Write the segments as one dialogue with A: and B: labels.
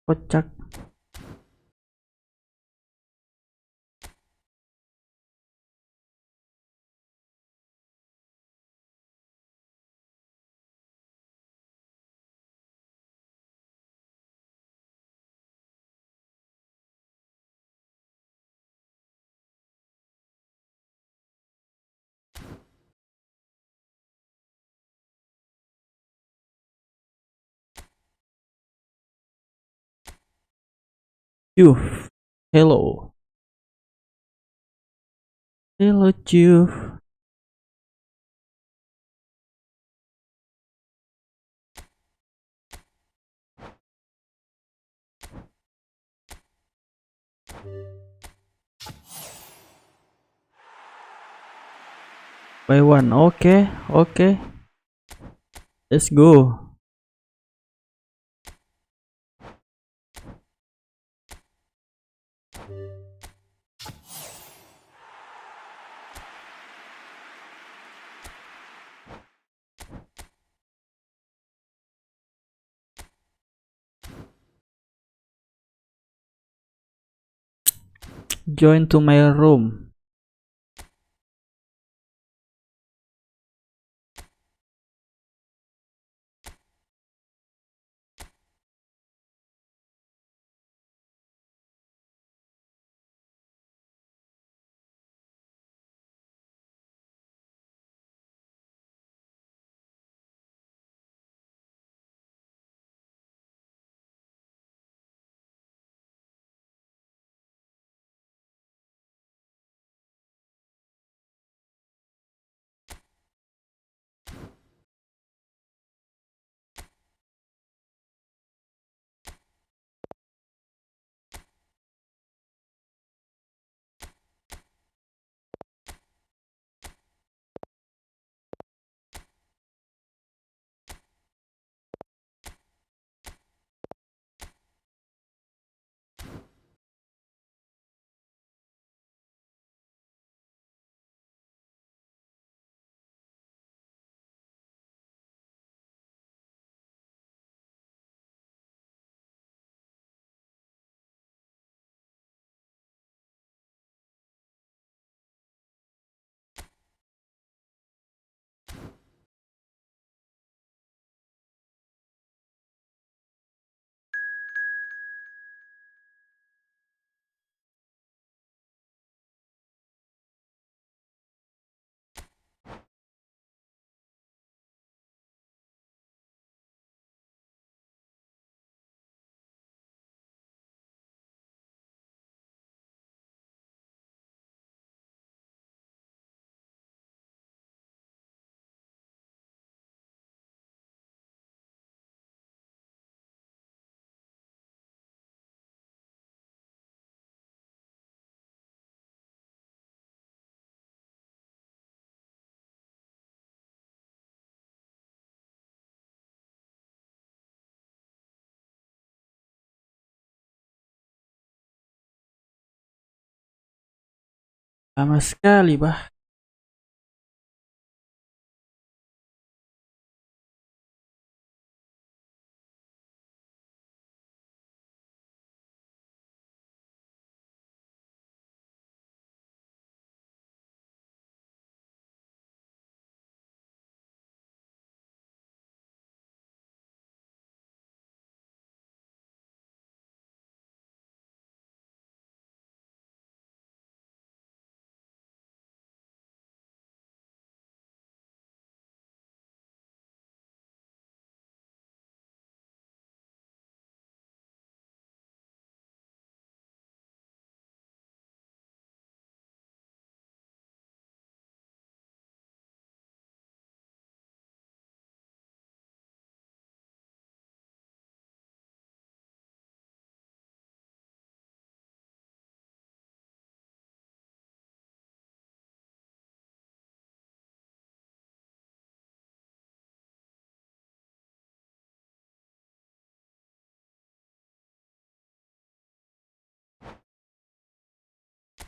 A: Kocak. Cuh. Hello. Hello, cuh. By one. Okay, okay. Let's go. Join to my room. Lama sekali, bah.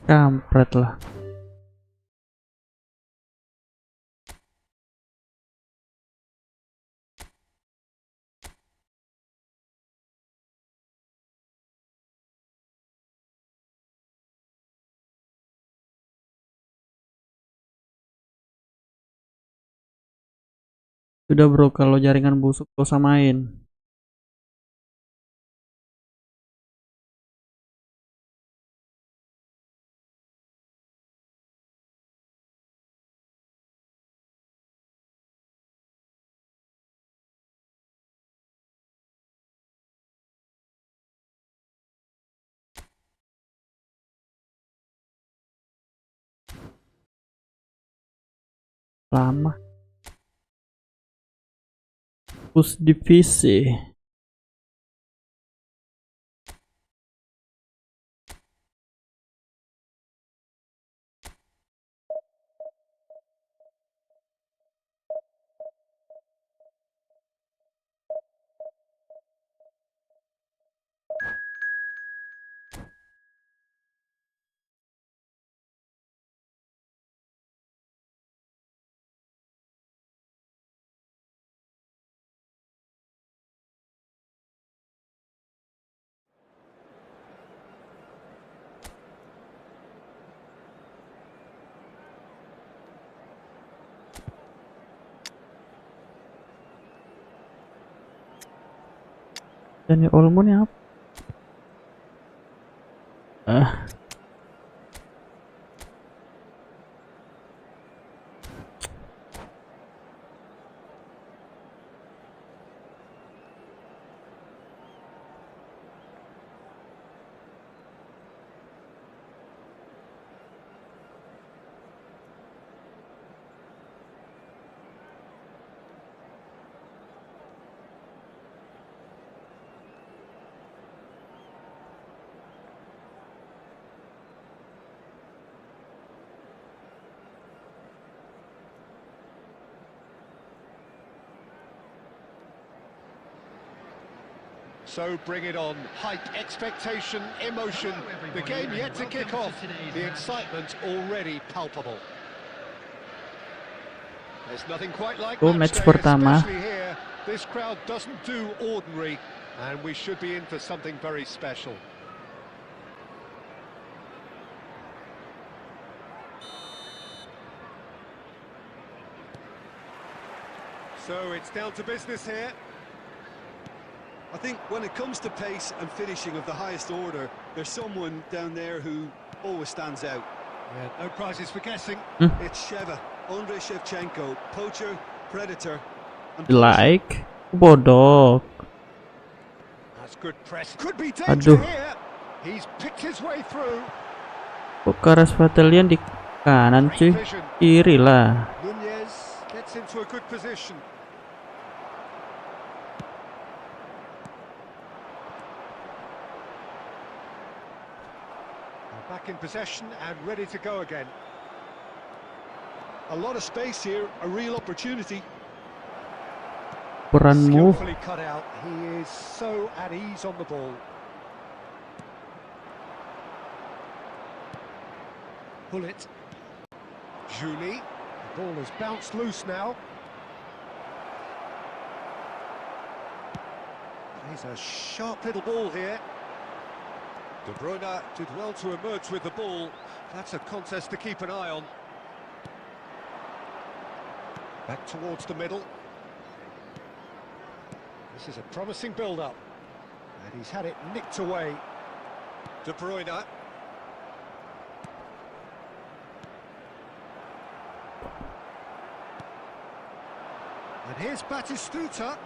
A: Kampret lah. Sudah bro, kalau jaringan busuk gak usah main. Lama. Push divisi. Dan Olmo nih apa?
B: So bring it on. Hype, expectation, emotion. The game yet to kick off. The excitement already palpable. There's nothing quite like
A: Match pertama.
B: especially here. This crowd doesn't do ordinary, and we should be in for something very special. So it's down to business here.
C: I think when it comes to pace and finishing of the highest order, there's someone down there who always stands out.
B: Yeah, no prizes for guessing.
C: It's Sheva, Andrei Shevchenko, poacher, predator, and
A: Like bodoh.
B: That's good press. Could be danger here. He's picked his way through.
A: Kok Karas Battalion di kanan cuy? Kiri lah.
B: Nunez gets into a good position. Back in possession and ready to go again.
C: a lot of space here, a real opportunity.
A: Peranmu.
B: Skillfully cut out. He is so at ease on the ball. Pull it. Julie. The ball has bounced loose now. Plays a sharp little ball here. De Bruyne did well to emerge with the ball. That's a contest to keep an eye on. Back towards the middle. This is a promising build-up. And he's had it nicked away. De Bruyne. And here's Batistuta.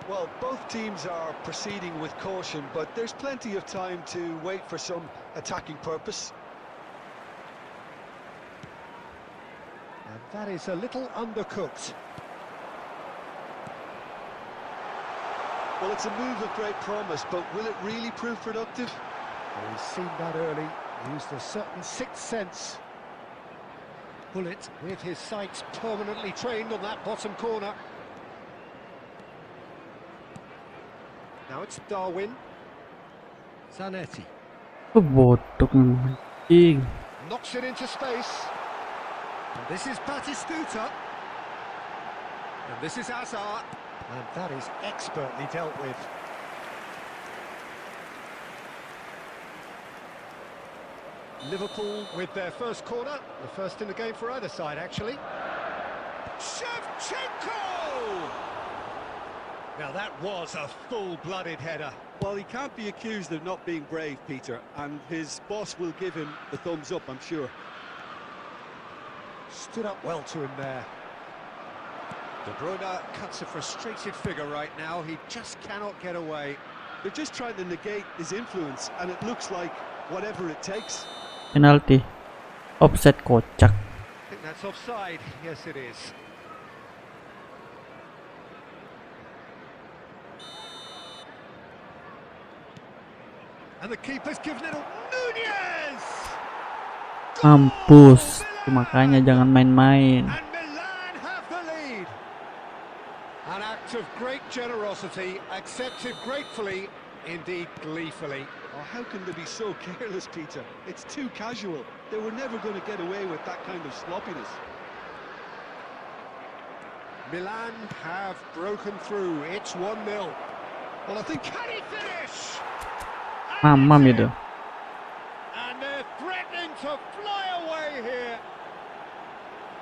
C: Well, both teams are proceeding with caution, but there's plenty of time to wait for some attacking purpose.
B: And that is a little undercooked.
C: Well, it's a move of great promise, but will it really prove productive?
B: Well, he's seen that early, used a certain sixth sense. Bullet with his sights permanently trained on that bottom corner. Now it's Darwin. Zanetti.
A: Bodoh memang anjing.
B: Knocks it into space. And this is Batistuta. And this is Azar. And that is expertly dealt with. Liverpool with their first corner. The first in the game for either side, actually. Shevchenko! Now that was a full-blooded header.
C: Well, he can't be accused of not being brave, Peter, and his boss will give him the thumbs up, I'm sure.
B: Stood up well to him there. De Bruyne cuts a frustrated figure right now. He just cannot get away.
C: They're just trying to negate his influence, and it looks like whatever it takes.
A: Penalti. Offset kocak.
B: I think that's offside. Yes, it is. And the keeper's given it a Nunez!
A: Mampus. Makanya jangan main-main.
B: And Milan have the lead. An act of great generosity, accepted gratefully, indeed gleefully.
C: Oh, how can they be so careless, Peter? It's too casual. They were never going to get away with that kind of sloppiness.
B: Milan have broken through. It's 1-0. Well, I think... Can he finish?
A: Mamam itu.
B: And they're threatening to fly away here.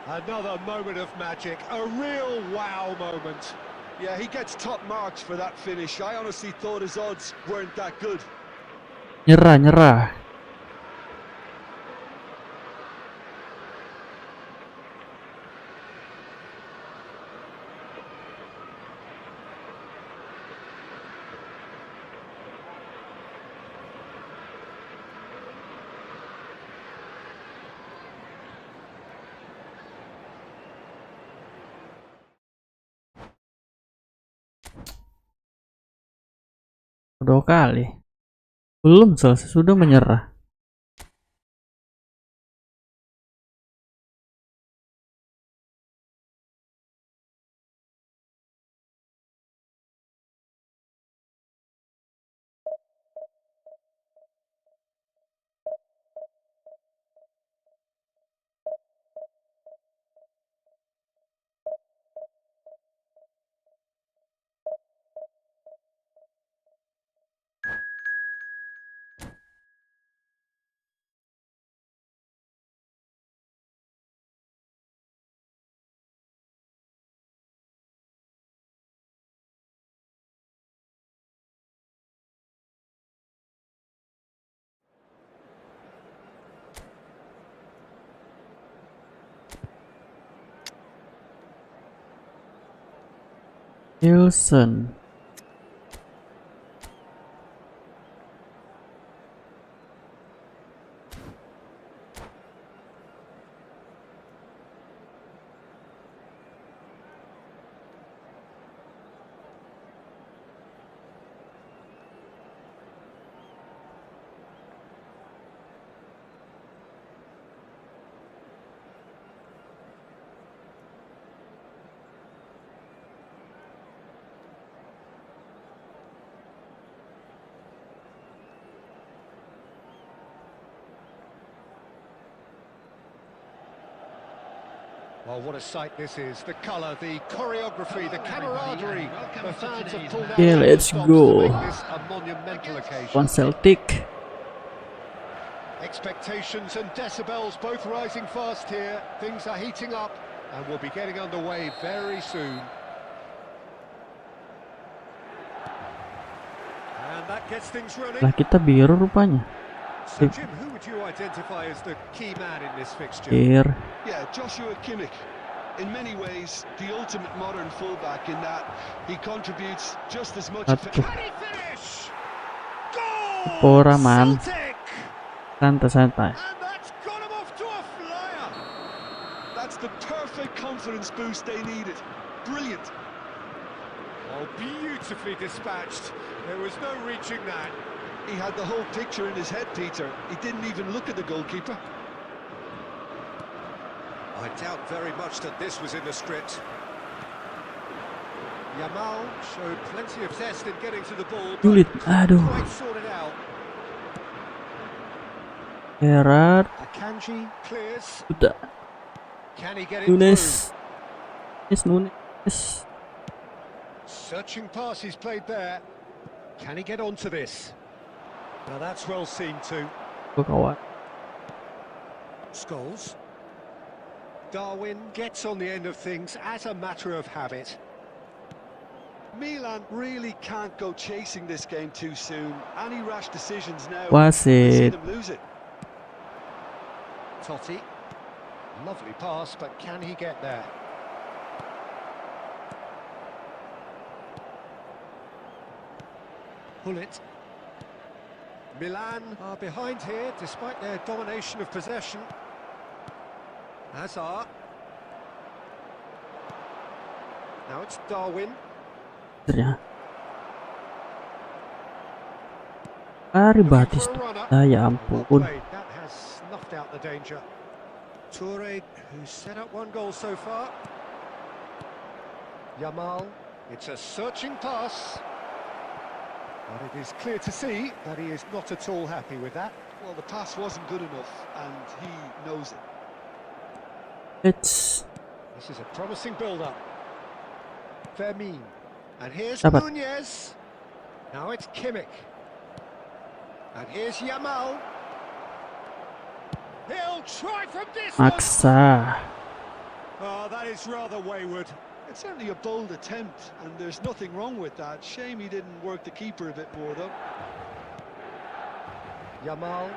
B: Another moment of magic, a real wow moment.
C: Yeah, he gets top marks for that finish. I honestly thought his odds weren't that good.
A: Nyerah. Dua kali. Belum selesai, sudah menyerah. Wilson.
B: Well, what a sight this is. The colour, the choreography, the camaraderie. The fans have pulled out.
A: Yeah, let's go.
B: to make this a monumental occasion.
A: One Celtic.
B: Expectations and decibels both rising fast here. Things are heating up and we'll be getting underway very soon. And that gets things running.
A: Lah kita biru rupanya.
B: So Jim, who would you identify as the key man in this fixture?
A: Here.
C: Yeah, Joshua Kimmich. In many ways, the ultimate modern fullback in that he contributes just as much.
A: Satu.
B: Can he finish? Goal!
A: Pora man.
B: Celtic!
A: Santai-santai.
B: And that's got him off to a flyer.
C: That's the perfect confidence boost they needed. Brilliant.
B: Oh, beautifully dispatched. There was no reaching that.
C: He had the whole picture in his head, Peter. He didn't even look at the goalkeeper.
B: I doubt very much that this was in the script. Yamal showed plenty of zest in getting to the ball.
A: Sulit.
B: But
A: Aduh.
B: quite sorted out.
A: Gerard.
B: Akanji clears.
A: Udah.
B: Can he get it
A: Nunes.
B: through?
A: Nunes.
B: Searching pass he's played there. Can he get onto this? Now that's well seen too.
A: Kawan.
B: Scholes. Darwin gets on the end of things as a matter of habit.
C: Milan really can't go chasing this game too soon. Any rash decisions now,
A: Was
C: we see
A: it?
C: them lose it.
B: Totti. Lovely pass, but can he get there? Pull it. Milan are behind here despite their domination of possession. Hazard. Now it's Darwin.
A: Ya. Batistuta, ya
B: Well
A: ampun.
B: played. That has snuffed out the danger. Toure, who's set up one goal so far. Yamal. It's a searching pass. But it is clear to see that he is not at all happy with that.
C: Well, the pass wasn't good enough, and he knows it.
A: It's
B: This is a promising build-up. Vermin. And here's
A: Dapat.
B: Nunez. Now it's Kimmich. And here's Yamal. He'll try from distance.
A: maksa.
B: Oh, that is rather wayward.
C: It's certainly a bold attempt, and there's nothing wrong with that. Shame he didn't work the keeper a bit more, though.
B: Yamal.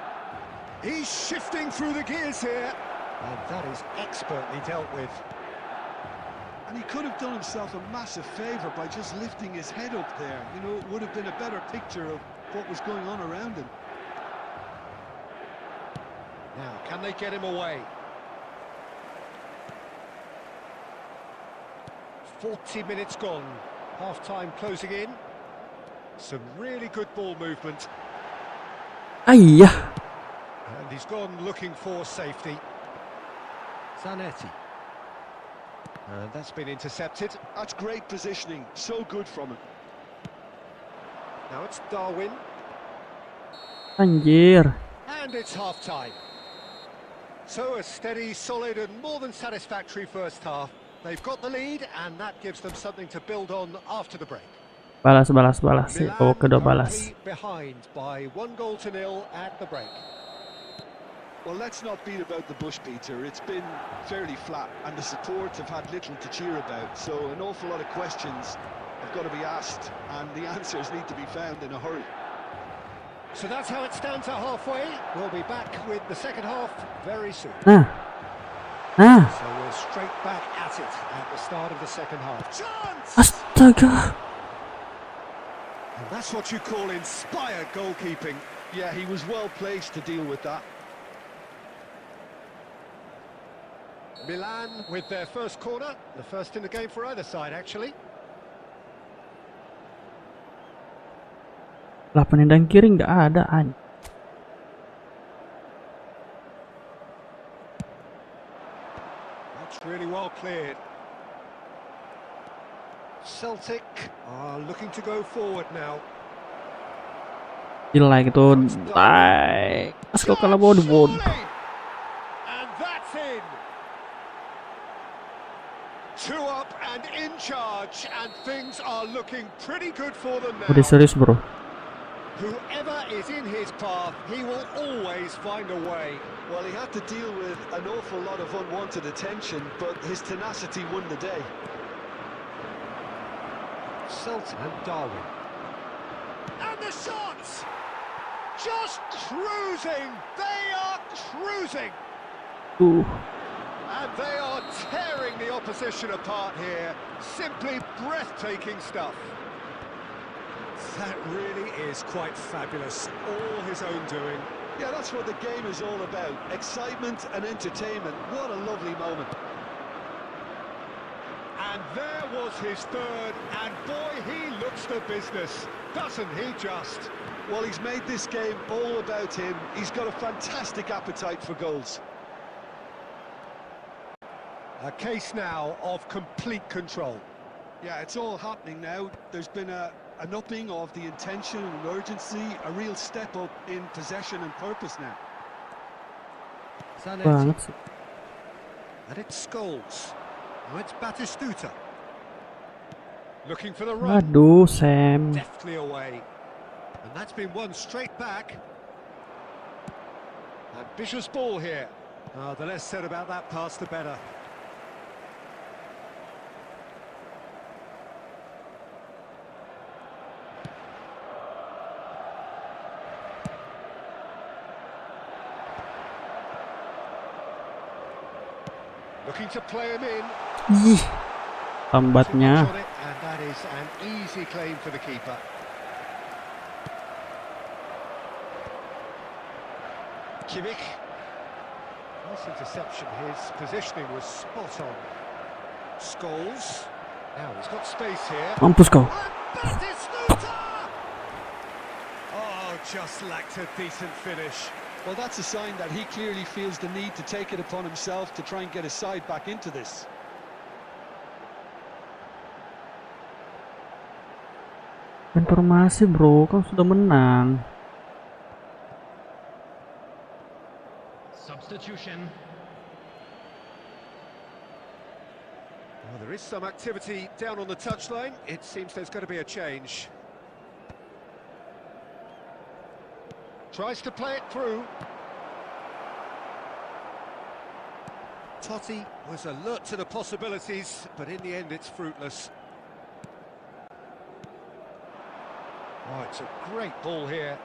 B: He's shifting through the gears here. And that is expertly dealt with.
C: And he could have done himself a massive favour by just lifting his head up there. You know, it would have been a better picture of what was going on around him.
B: Now, can they get him away? 40 minutes gone. Half-time closing in. Some really good ball movement.
A: Ayah.
B: And he's gone looking for safety. Zanetti. And that's been intercepted.
C: That's great positioning. So good from him.
B: Now it's Darwin.
A: Anjir.
B: And it's half-time. So a steady, solid and more than satisfactory first half. They've got the lead and that gives them something to build on after the break.
A: Balas. Oh, kedua balas.
B: Milan behind by 1-0 at the break.
C: Well, let's not beat about the bush, Peter. It's been fairly flat, and the support have had little to cheer about. So an awful lot of questions have got to be asked, and the answers need to be found in a hurry.
B: So that's how it stands at halfway. We'll be back with the second half very soon.
A: Nah.
B: So we're straight back at it at the start of the second half.
C: Chance!
A: Astaga.
B: And that's what you call inspired goalkeeping.
C: Yeah, he was well placed to deal with that.
B: Milan with their first corner, the first in the game for either side actually.
A: Lah penendang kiri nggak ada an.
B: That's really well cleared. Celtic are looking to go forward now.
A: Jelek itu. Tai. Asko kalau mau dibon.
B: And that's in. 2 up and in charge, and things are looking pretty good for them now.
A: Udah serius bro.
B: Whoever is in his path, he will always find a way.
C: Well, he had to deal with an awful lot of unwanted attention, but his tenacity won the day.
B: Celtic and Darwin. And the shots! Just cruising! They are cruising! And they are tearing the opposition apart here. Simply breathtaking stuff. That really is quite fabulous. All his own doing.
C: Yeah, that's what the game is all about. Excitement and entertainment. What a lovely moment.
B: And there was his third, and boy, he looks the business, doesn't he just?
C: Well, he's made this game all about him. He's got a fantastic appetite for goals.
B: A case now of complete control.
C: Yeah, it's all happening now. There's been an upping of the intention and urgency, a real step up in possession and purpose now.
B: Zanetti.
A: banget sih.
B: And it's Scholes. Now it's Batistuta. Looking for the run.
A: Aduh, Sam.
B: Deftly away. And that's been won straight back. Ambitious ball here. Oh, the less said about that pass, the better. Looking to play him in.
A: Ih, lambatnya.
B: Too much on it, and that is an easy claim for the keeper. Kimmich. Nice interception. His positioning was spot on. Scholes. Now he's got space here.
A: Mampus kau.
B: And Batistuta! Oh, just lacked a decent finish.
C: Well, that's a sign that he clearly feels the need to take it upon himself to try and get his side back into this.
A: Informasi bro, kan sudah menang.
D: Substitution.
B: Well, there is some activity down on the touchline. It seems there's going to be a change. Tries to play it through. Totti was alert to the possibilities, but in the end it's fruitless. Oh, it's a great ball here.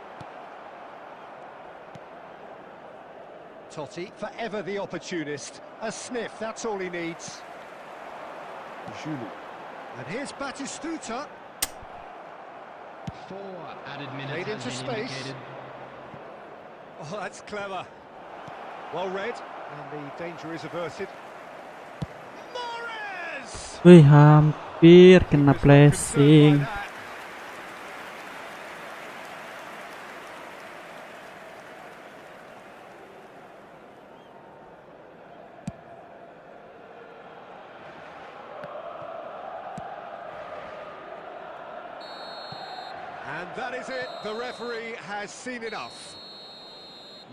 B: Totti, forever the opportunist. A sniff, that's all he needs. And here's Batistuta.
D: 4 added minutes
B: Laid
D: has
B: into
D: been
B: space.
D: indicated.
B: Oh, that's clever. Well read, and the danger is averted. Morris!
A: Wih, hampir kena
B: Keeper's not concerned by
A: flashing.
B: that. And that is it. The referee has seen enough.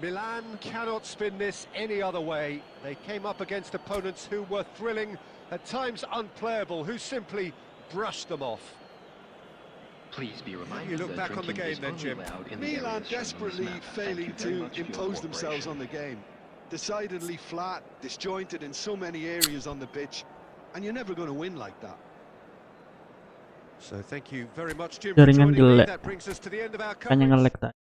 B: Milan cannot spin this any other way. They came up against opponents who were thrilling, at times unplayable, who simply brushed them off.
D: Please be
B: You
D: reminded
B: look
D: that
B: back on the
D: drinking
B: game
D: is
B: then,
D: only
B: Jim.
D: allowed in the
C: Milan
D: areas shown on this
C: desperately
D: map. Thank
C: failing
D: you very
C: to
D: much for your
C: impose themselves
D: cooperation.
C: on the game. Decidedly flat, disjointed in so many areas on the pitch, and you're never going to win like that.
B: So thank you very much, Jim, for
A: Jaringan
B: joining me.
A: jelek.
B: That brings us to the end of our
A: Kayaknya
B: coverage.
A: nge-lag tadi.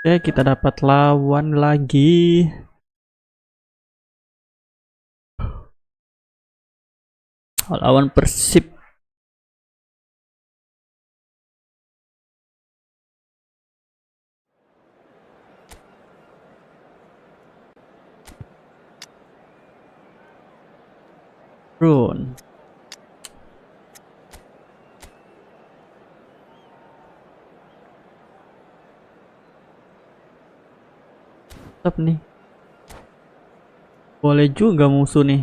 A: Oke, kita dapat lawan lagi. Lawan Persib. Run. Tetap nih. Boleh juga musuh nih.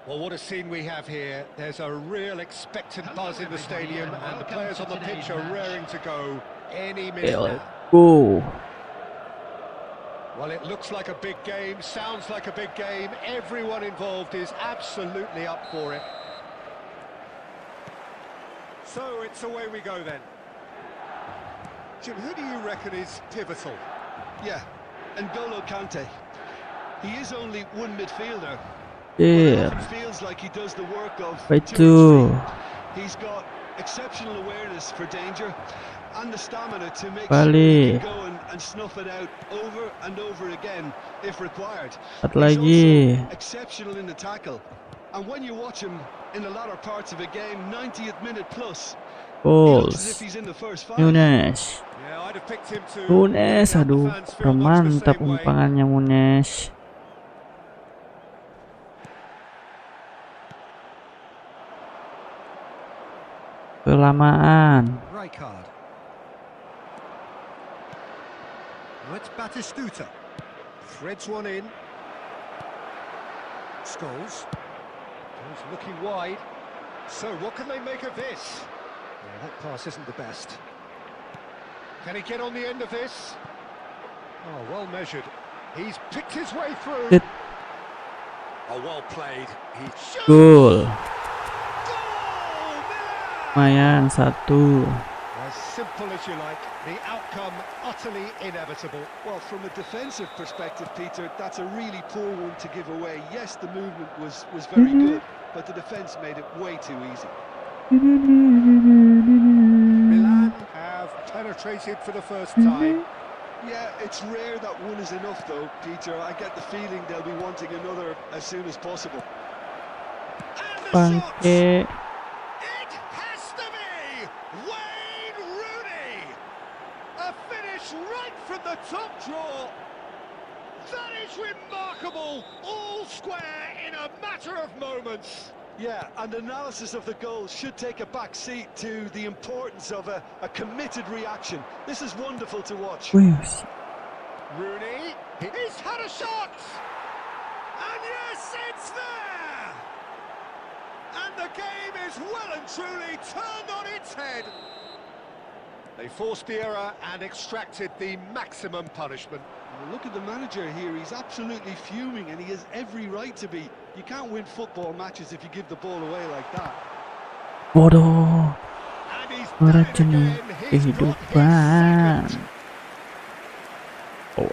B: Well, what a scene we have here. There's a real expectant buzz in the stadium, and the players on the pitch are raring to go any minute
A: Let's
B: now.
A: go.
B: Well, it looks like a big game, sounds like a big game. Everyone involved is absolutely up for it. So it's away we go then. Jim, who do you reckon is pivotal?
C: Yeah, N'Golo Kante. He is only one midfielder.
A: Yeah.
C: It feels like he does the work of
A: Right
C: two and
A: too.
C: three. He's got exceptional awareness for danger and the stamina to make
A: Balik.
C: sure he can go and snuff it out over and over again if required.
A: Satu
C: He's
A: lagi.
C: also exceptional in the tackle. And when you watch him in the latter parts of a game, 90th minute plus, he looks as if
A: Goals.
C: he's in the first five.
A: Nunes.
B: Yeah, I'd have picked him to
A: Nunes.
B: make out the
A: Aduh.
B: fans feel much the
A: Mantap
B: same way.
A: umpangannya Nunes. Kelamaan.
B: Rijkaard. Now it's Batistuta. Threads one in. Scholes. He's looking wide. So what can they make of this? Yeah, that pass isn't the best. Can he get on the end of this? Oh, well measured. He's picked his way through.
A: Hit.
B: Oh, well played. He shoots.
A: Goal.
B: Goal! Milan!
A: Lumayan satu.
B: As simple as you like. The outcome utterly inevitable.
C: Well, from a defensive perspective, Peter, that's a really poor one to give away. Yes, the movement was very good, but the defence made it way too easy.
B: Milan have penetrated for the first time.
C: Yeah, it's rare that one is enough, though, Peter. I get the feeling they'll be wanting another as soon as possible.
B: And the shot!
A: Bangke.
B: It has to be Wayne Rooney! A finish right from the top draw. That is remarkable, all square in a matter of moments.
C: Yeah, and analysis of the goal should take a back seat to the importance of a committed reaction. This is wonderful to watch.
A: Wih.
B: Rooney, he's had a shot! And yes, it's there! And the game is well and truly turned on its head. They forced the error and extracted the maximum punishment.
C: Well, look at the manager here. He's absolutely fuming, and he has every right to be. You can't win football matches if you give the ball away like that.
A: Bodoh.
B: And he's done it
A: Meracuni
B: again. He's got his
A: kehidupan.
B: second.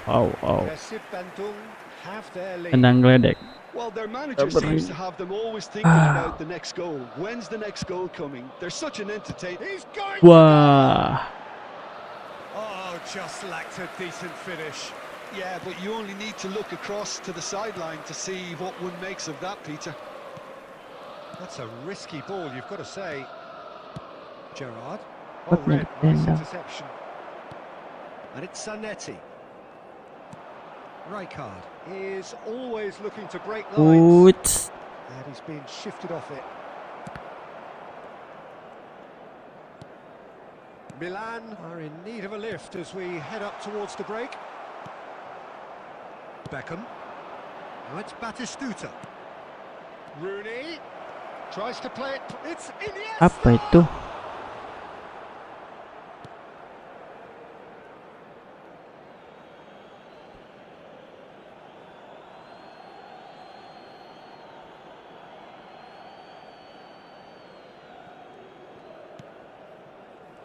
A: Oh.
B: Persib Bandung have their lead.
A: Tendang geledek.
C: Well, their manager
A: Beri.
C: seems to have them always thinking about the next goal. When's the next goal coming? They're such an entertainer.
B: He's going.
A: Wah.
B: Oh, just lacked a decent finish.
C: Yeah, but you only need to look across to the sideline to see what one makes of that, Peter.
B: That's a risky ball, you've got to say. Gerrard. Oh,
A: What
B: Red,
A: made
B: nice
A: it end up?
B: interception. And it's Zanetti. Rijkaard is always looking to break lines.
A: Uts.
B: And he's been shifted off it. Milan are in need of a lift as we head up towards the break. Beckham. Now it's Batistuta. Rooney tries to play it. It's Iniesta.
A: Apa itu?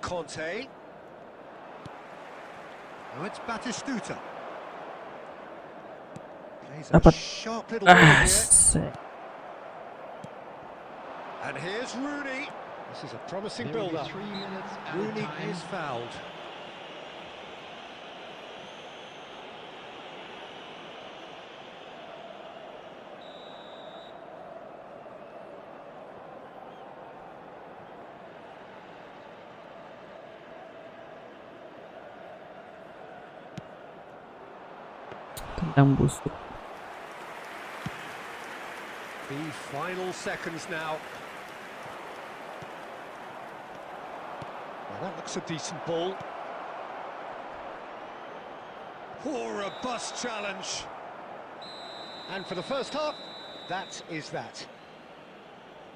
B: Conte. Now it's Batistuta. Plays a
A: Dapat.
B: sharp little ball
A: Ah,
B: here. And here's Rooney. This is a promising
D: There will be
B: build-up.
D: 3 minutes added
B: Rooney
D: time.
B: is fouled.
A: Tendang busuk.
B: The final seconds now. Well, that looks a decent ball. Poor a bust challenge. And for the first half, that is that.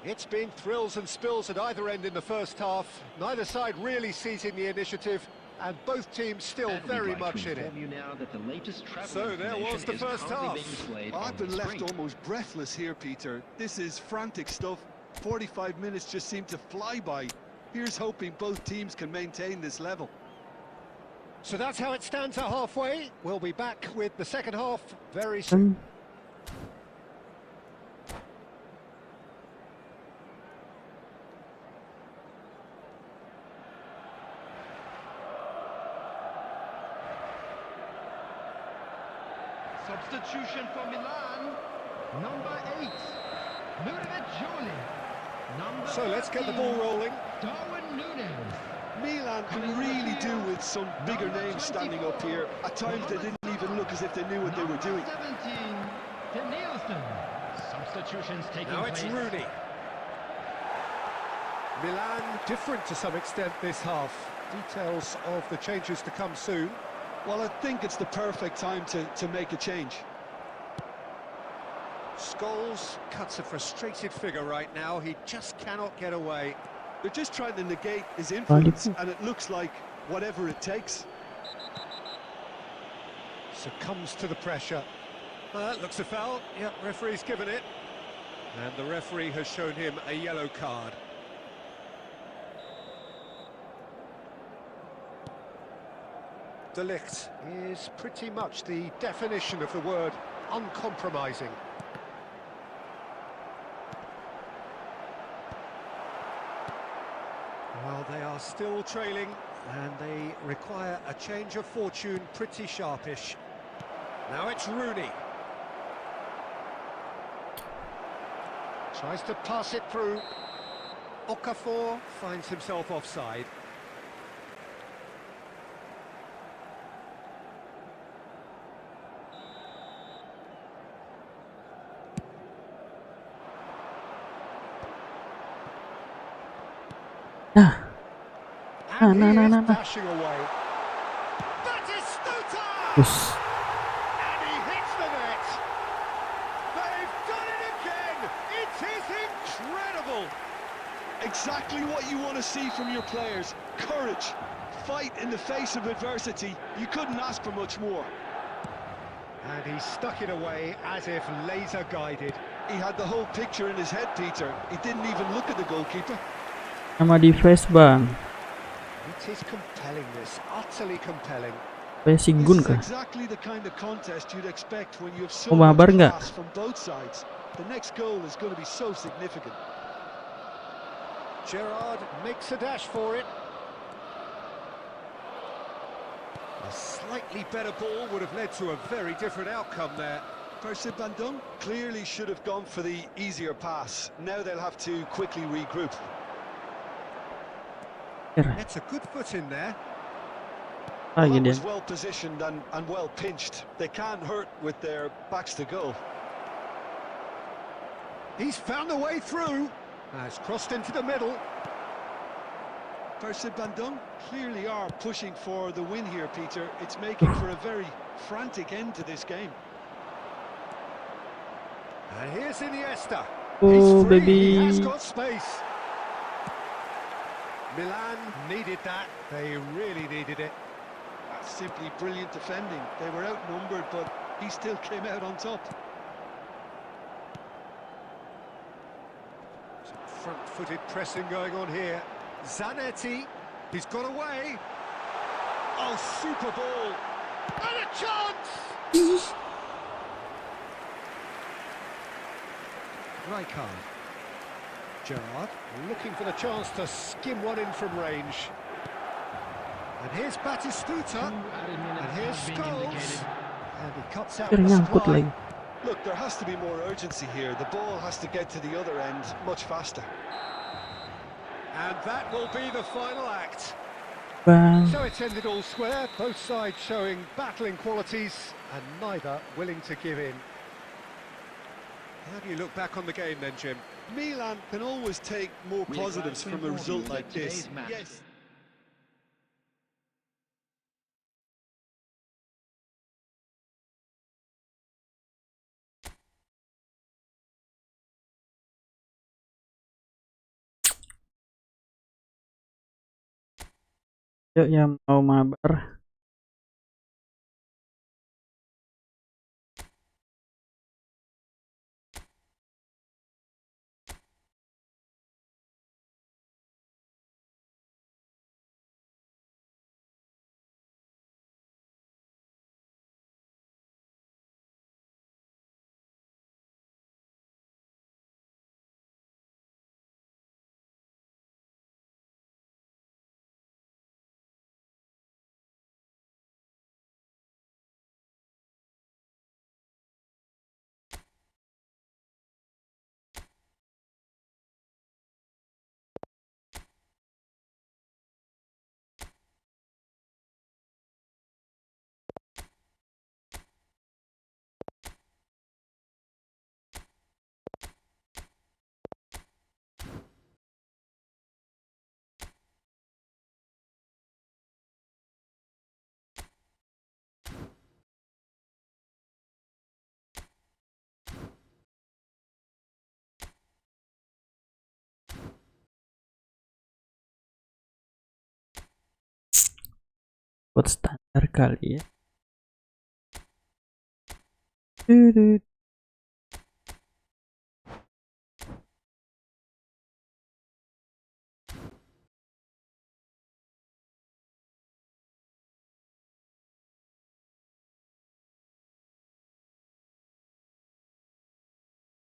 B: It's been thrills and spills at either end in the first half. Neither side really seizing the initiative, and both teams still
D: And we'd
B: very
D: like
B: much
D: to
B: in it.
D: inform you now that the latest travel
B: So there was
D: information
B: the
D: is
B: first
D: currently
B: half.
D: being displayed
C: Well,
D: on
C: I've been
D: the
C: left
D: screen.
C: almost breathless here, Peter. This is frantic stuff. 45 minutes just seem to fly by. Here's hoping both teams can maintain this level.
B: So that's how it stands at halfway. We'll be back with the second half very soon.
E: Substitution for Milan, number 8, Ludovic Jolie. Number
B: So let's get the
E: 13,
B: ball rolling.
E: Darwin Núñez.
C: Milan can really do with some bigger names standing up here. At times they didn't even look as if they knew what they were doing.
E: 17, Danielson. Substitutions taking
B: Now
E: place.
B: it's Rooney. Milan different to some extent this half. Details of the changes to come soon.
C: Well, I think it's the perfect time to make a change.
B: Scholes cuts a frustrated figure right now. He just cannot get away.
C: They're just trying to negate his influence, and it looks like whatever it takes.
B: Succumbs to the pressure. That looks a foul. Yep, referee's given it. And the referee has shown him a yellow card. De Ligt is pretty much the definition of the word uncompromising. Well, they are still trailing, and they require a change of fortune pretty sharpish. Now it's Rooney. Tries to pass it through. Okafor finds himself offside. And he is dashing away. Batistuta! And he hits the net. They've done it again. It is incredible.
C: Exactly what you want to see from your players. Courage, fight in the face of adversity. You couldn't ask for much more.
B: And he stuck it away as if laser guided.
C: He had the whole picture in his head, Peter. He didn't even look at the goalkeeper.
A: Sama di face bang.
B: It is compelling, this, utterly compelling.
A: Sigun
C: This is
A: kah?
C: exactly the kind of contest you'd expect when you have so
A: Oh,
C: much
A: mabar nggak?
C: class from both sides. The next goal is going to be so significant.
B: Gerrard makes a dash for it. A slightly better ball would have led to a very different outcome there.
C: Percy Bandung clearly should have gone for the easier pass. Now they'll have to quickly regroup.
B: It's a good foot in there.
C: Well,
A: Lagi
C: that
A: dia.
C: was well positioned and well pinched. They can't hurt with their backs to goal.
B: He's found a way through. Has crossed into the middle.
C: Percy Bandung clearly are pushing for the win here, Peter. It's making for a very frantic end to this game.
B: And here's Iniesta.
A: Oh,
B: He's free. He
A: baby.
B: has got space. Milan needed that. They really needed it.
C: That's simply brilliant defending. They were outnumbered, but he still came out on top.
B: Some front-footed pressing going on here. Zanetti, he's got away. Oh, super ball. And a chance! Rijkaard. Gerrard looking for the chance to skim one in from range. And here's Batistuta. And here's Scholes. And he cuts out the
A: Nyangkut
B: supply.
A: lagi.
C: Look, there has to be more urgency here. The ball has to get to the other end much faster.
B: And that will be the final act.
A: Bang.
B: So it's ended all square, both sides showing battling qualities and neither willing to give in. How do you look back on the game then, Jim?
C: Milan can always take more
D: We are glad
C: positives
D: to
C: from a
D: inform
C: result
D: you that
C: like this.
D: today's match-
C: Yes,
A: Yuk yang mau mabar. Buat standar kali ya. Dudut.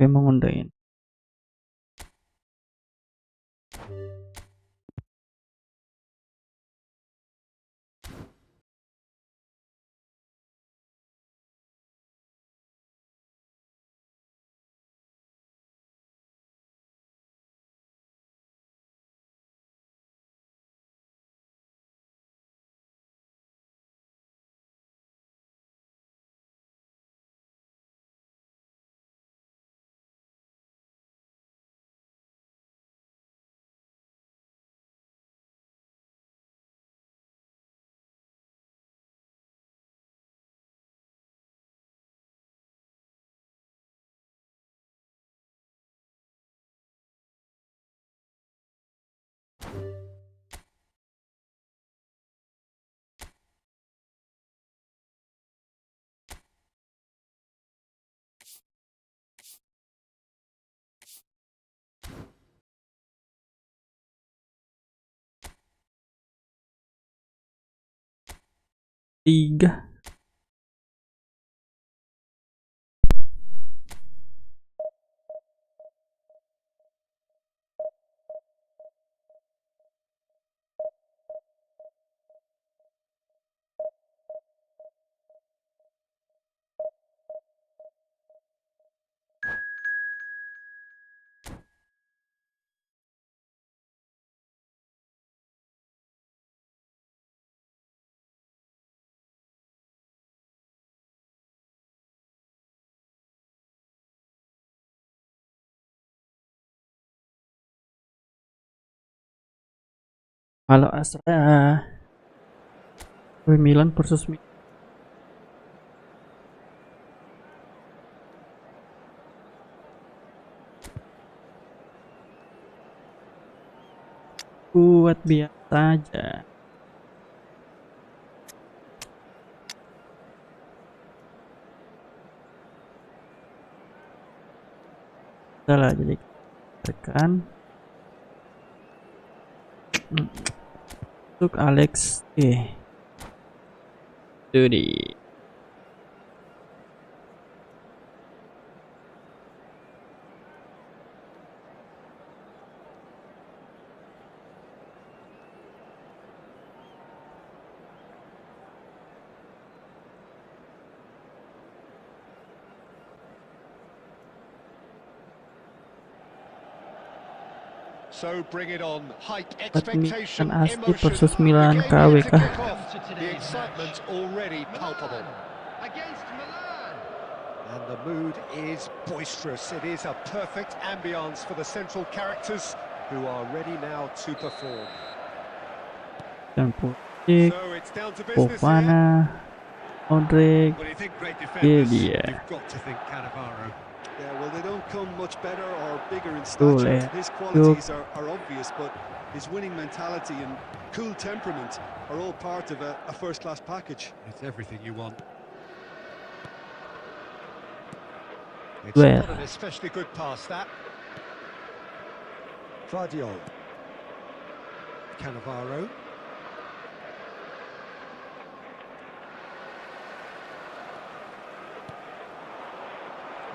A: Memang ngundangin. Tiga. Halo Astra. Milan versus Milan. Buat biasa aja. Salah jadi tekan. Untuk Alex Dudi.
B: So bring it on. Hype,
A: Milan
B: expectation,
A: asli
B: emotion.
A: versus Milan
B: The game
A: KW
B: to
A: kah?
B: kick off. The excitement already palpable.
E: Against Milan.
B: And the mood is boisterous. It is a perfect ambience for the central characters who are ready now to perform.
A: Dan Pulisic,
B: So it's down to business here.
A: Fofana, Modric.
B: When you think great
A: Dia
B: defenders,
A: dia.
B: you've got to think Cannavaro.
C: Yeah, well, they don't come much better or bigger in
A: Cool,
C: stature.
A: yeah.
C: His qualities are obvious, but his winning mentality and cool temperament are all part of a first-class package.
B: It's everything you want. It's
A: Where?
B: not an especially good pass, that. Vardiol. Cannavaro.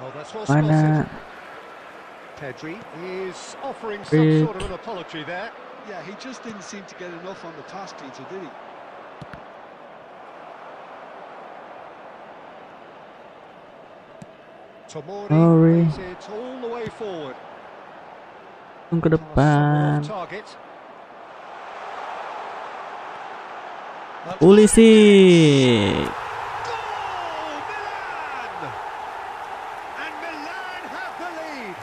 B: Oh, that's well spotted.
A: Mana?
B: Pedri is offering some
A: Big.
B: sort of an apology there.
C: Yeah, he just didn't seem to get enough on the pass, Peter, did he?
B: Tomori
A: Tomori.
B: plays it all the way forward.
A: Langsung ke depan.
B: Off target.
A: Pulisic.
B: Goal, Milan! And Milan have the lead.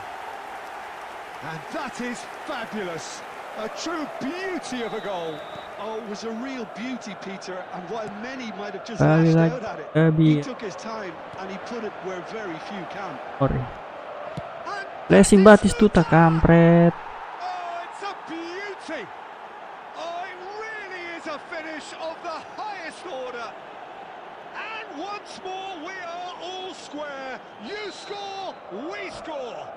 B: And that is fabulous. A true beauty of a goal.
C: Oh, it was a real beauty, Peter, and while many might have just
A: Kali
C: lashed
A: lagi
C: out at it,
A: Gabi.
C: he took his time and he put it where very few can.
A: Sorry.
B: And
A: Blessing
B: that is
A: Batistuta
B: the-
A: kampret.
B: Oh, it's a beauty. Oh, it really is a finish of the highest order. And once more, we are all square. You score, we score.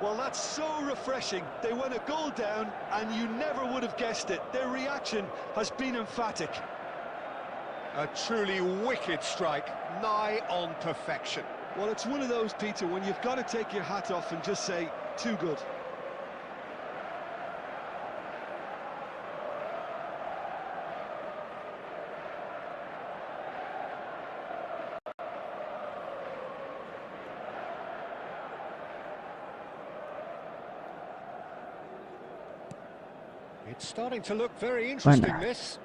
C: Well, that's so refreshing. They went a goal down and you never would have guessed it. Their reaction has been emphatic.
B: A truly wicked strike, nigh on perfection.
C: Well, it's one of those, Peter, when you've got to take your hat off and just say, too good.
B: It's starting to look very interesting,
A: Mana?
B: this.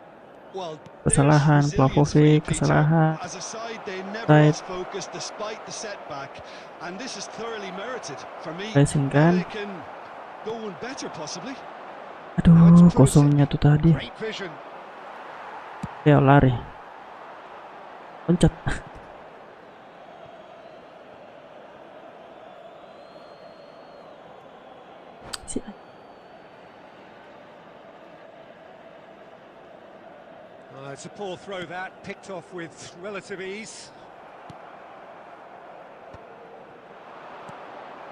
C: Well,
A: Kesalahan
C: there's resilience for you,
A: Vlahovic,
C: Peter.
A: kesalahan.
C: As a side, they never
A: Side.
C: lost focus despite the setback, and this is thoroughly merited for me.
A: Pressing
C: Now
A: kan.
C: they can go one better, possibly.
A: Aduh, kosongnya tuh tadi.
B: Great vision.
A: Ya lari. Loncat. Si
B: It's a poor throw, that, picked off with relative ease.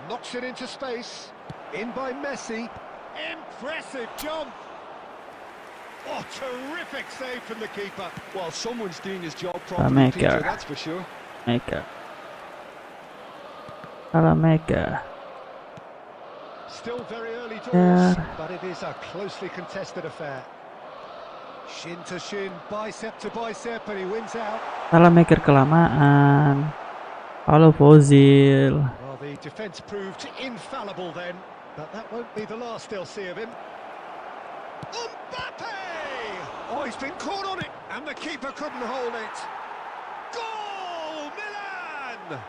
B: Knocks it into space. In by Messi. Impressive jump. Oh, terrific save from the keeper.
C: Well, someone's doing his job properly,
A: Maker.
C: Peter, that's for sure.
A: Mega. Salah Mega.
B: Still very early doors,
A: Yeah.
B: but it is a closely contested affair. Shin to shin, bicep to bicep, and he wins out.
A: Salah Mega kelamaan. Halo Fozil.
B: Well, the defence proved infallible then, but that won't be the last they'll see of him. Mbappe! Oh, he's been caught on it, and the keeper couldn't hold it. Goal, Milan!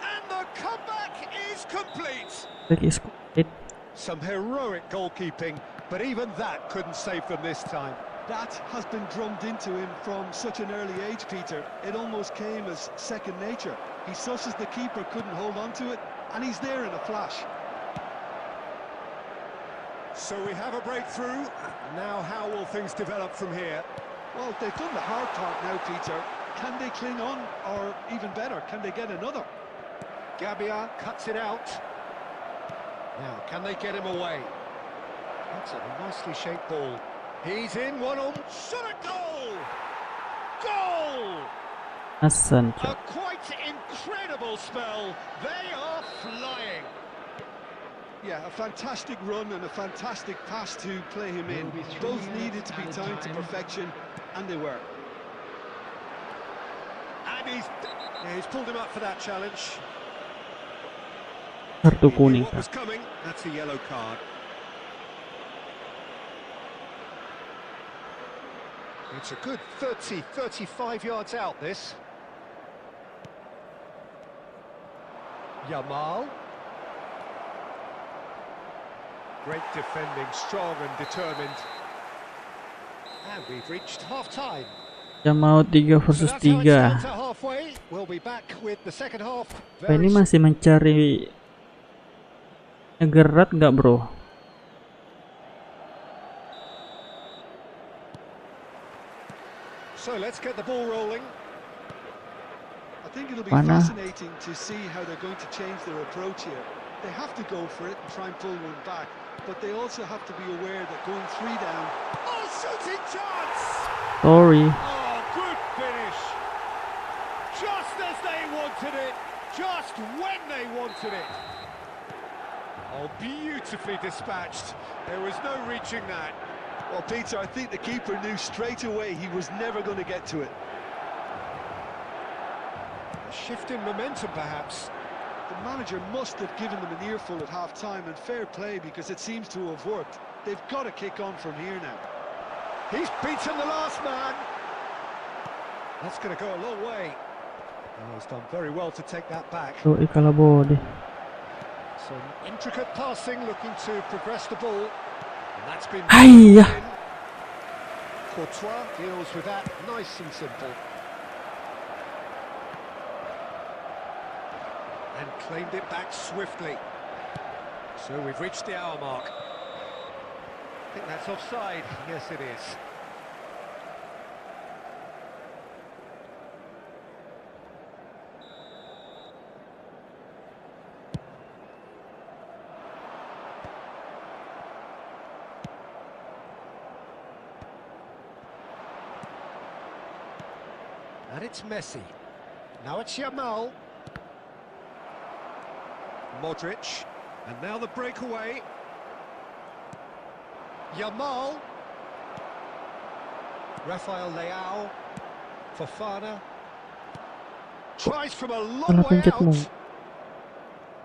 B: And the comeback is complete.
A: Back is it.
B: Some heroic goalkeeping, but even that couldn't save them this time.
C: That has been drummed into him from such an early age, Peter. It almost came as second nature. He susses the keeper couldn't hold on to it, and he's there in a flash.
B: So we have a breakthrough. Now how will things develop from here?
C: Well, they've done the hard part now, Peter. Can they cling on, or even better, can they get another?
B: Gabia cuts it out. Now, can they get him away? That's a nicely shaped ball. He's in, one on, shot a goal! Goal!
A: Hasan.
B: A quite incredible spell. They are flying.
C: Yeah, a fantastic run and a fantastic pass to play him in. Both needed to be timed to perfection, and they were.
B: And he's pulled him up for that challenge.
A: Kartu
B: He knew
A: kuning.
B: what was coming. That's a yellow card. It's a good 30, 35 yards out, this. Yamal. Great defending, strong and determined. And we've reached half-time.
A: Kita mau 3
B: So
A: versus
B: that's how it's down
A: 3.
B: to halfway. We'll be back with the second half
A: Apa ini
B: very
A: masih mencari ngegerat nggak, bro?
B: So let's get the ball rolling.
C: I think it'll be
A: Mana?
C: fascinating to see how they're going to change their approach here. They have to go for it and try and pull one back, but they also have to be aware that going 3 down.
B: Oh, shooting chance!
A: Sorry.
B: Oh, good finish. Just as they wanted it, just when they wanted it. Oh, beautifully dispatched. There was no reaching that.
C: Well, Peter, I think the keeper knew straight away he was never going to get to it.
B: A shift in momentum, perhaps.
C: The manager must have given them an earful at half-time, and fair play because it seems to have worked. They've got to kick on from here now.
B: He's beaten the last man. That's going to go a long way. Oh, he's done very well to take that back.
A: Tuh, kalau boleh.
B: Some intricate passing, looking to progress the ball. And that's been
A: Hiya.
B: in. Courtois deals with that nice and simple. And claimed it back swiftly. So we've reached the hour mark. I think that's offside. Yes, it is. And it's Messi. Now it's Yamal. Modric. And now the breakaway. Yamal. Rafael Leao. Fofana. Tries from a long
A: Salah
B: way
A: pencet
B: out.
A: mo.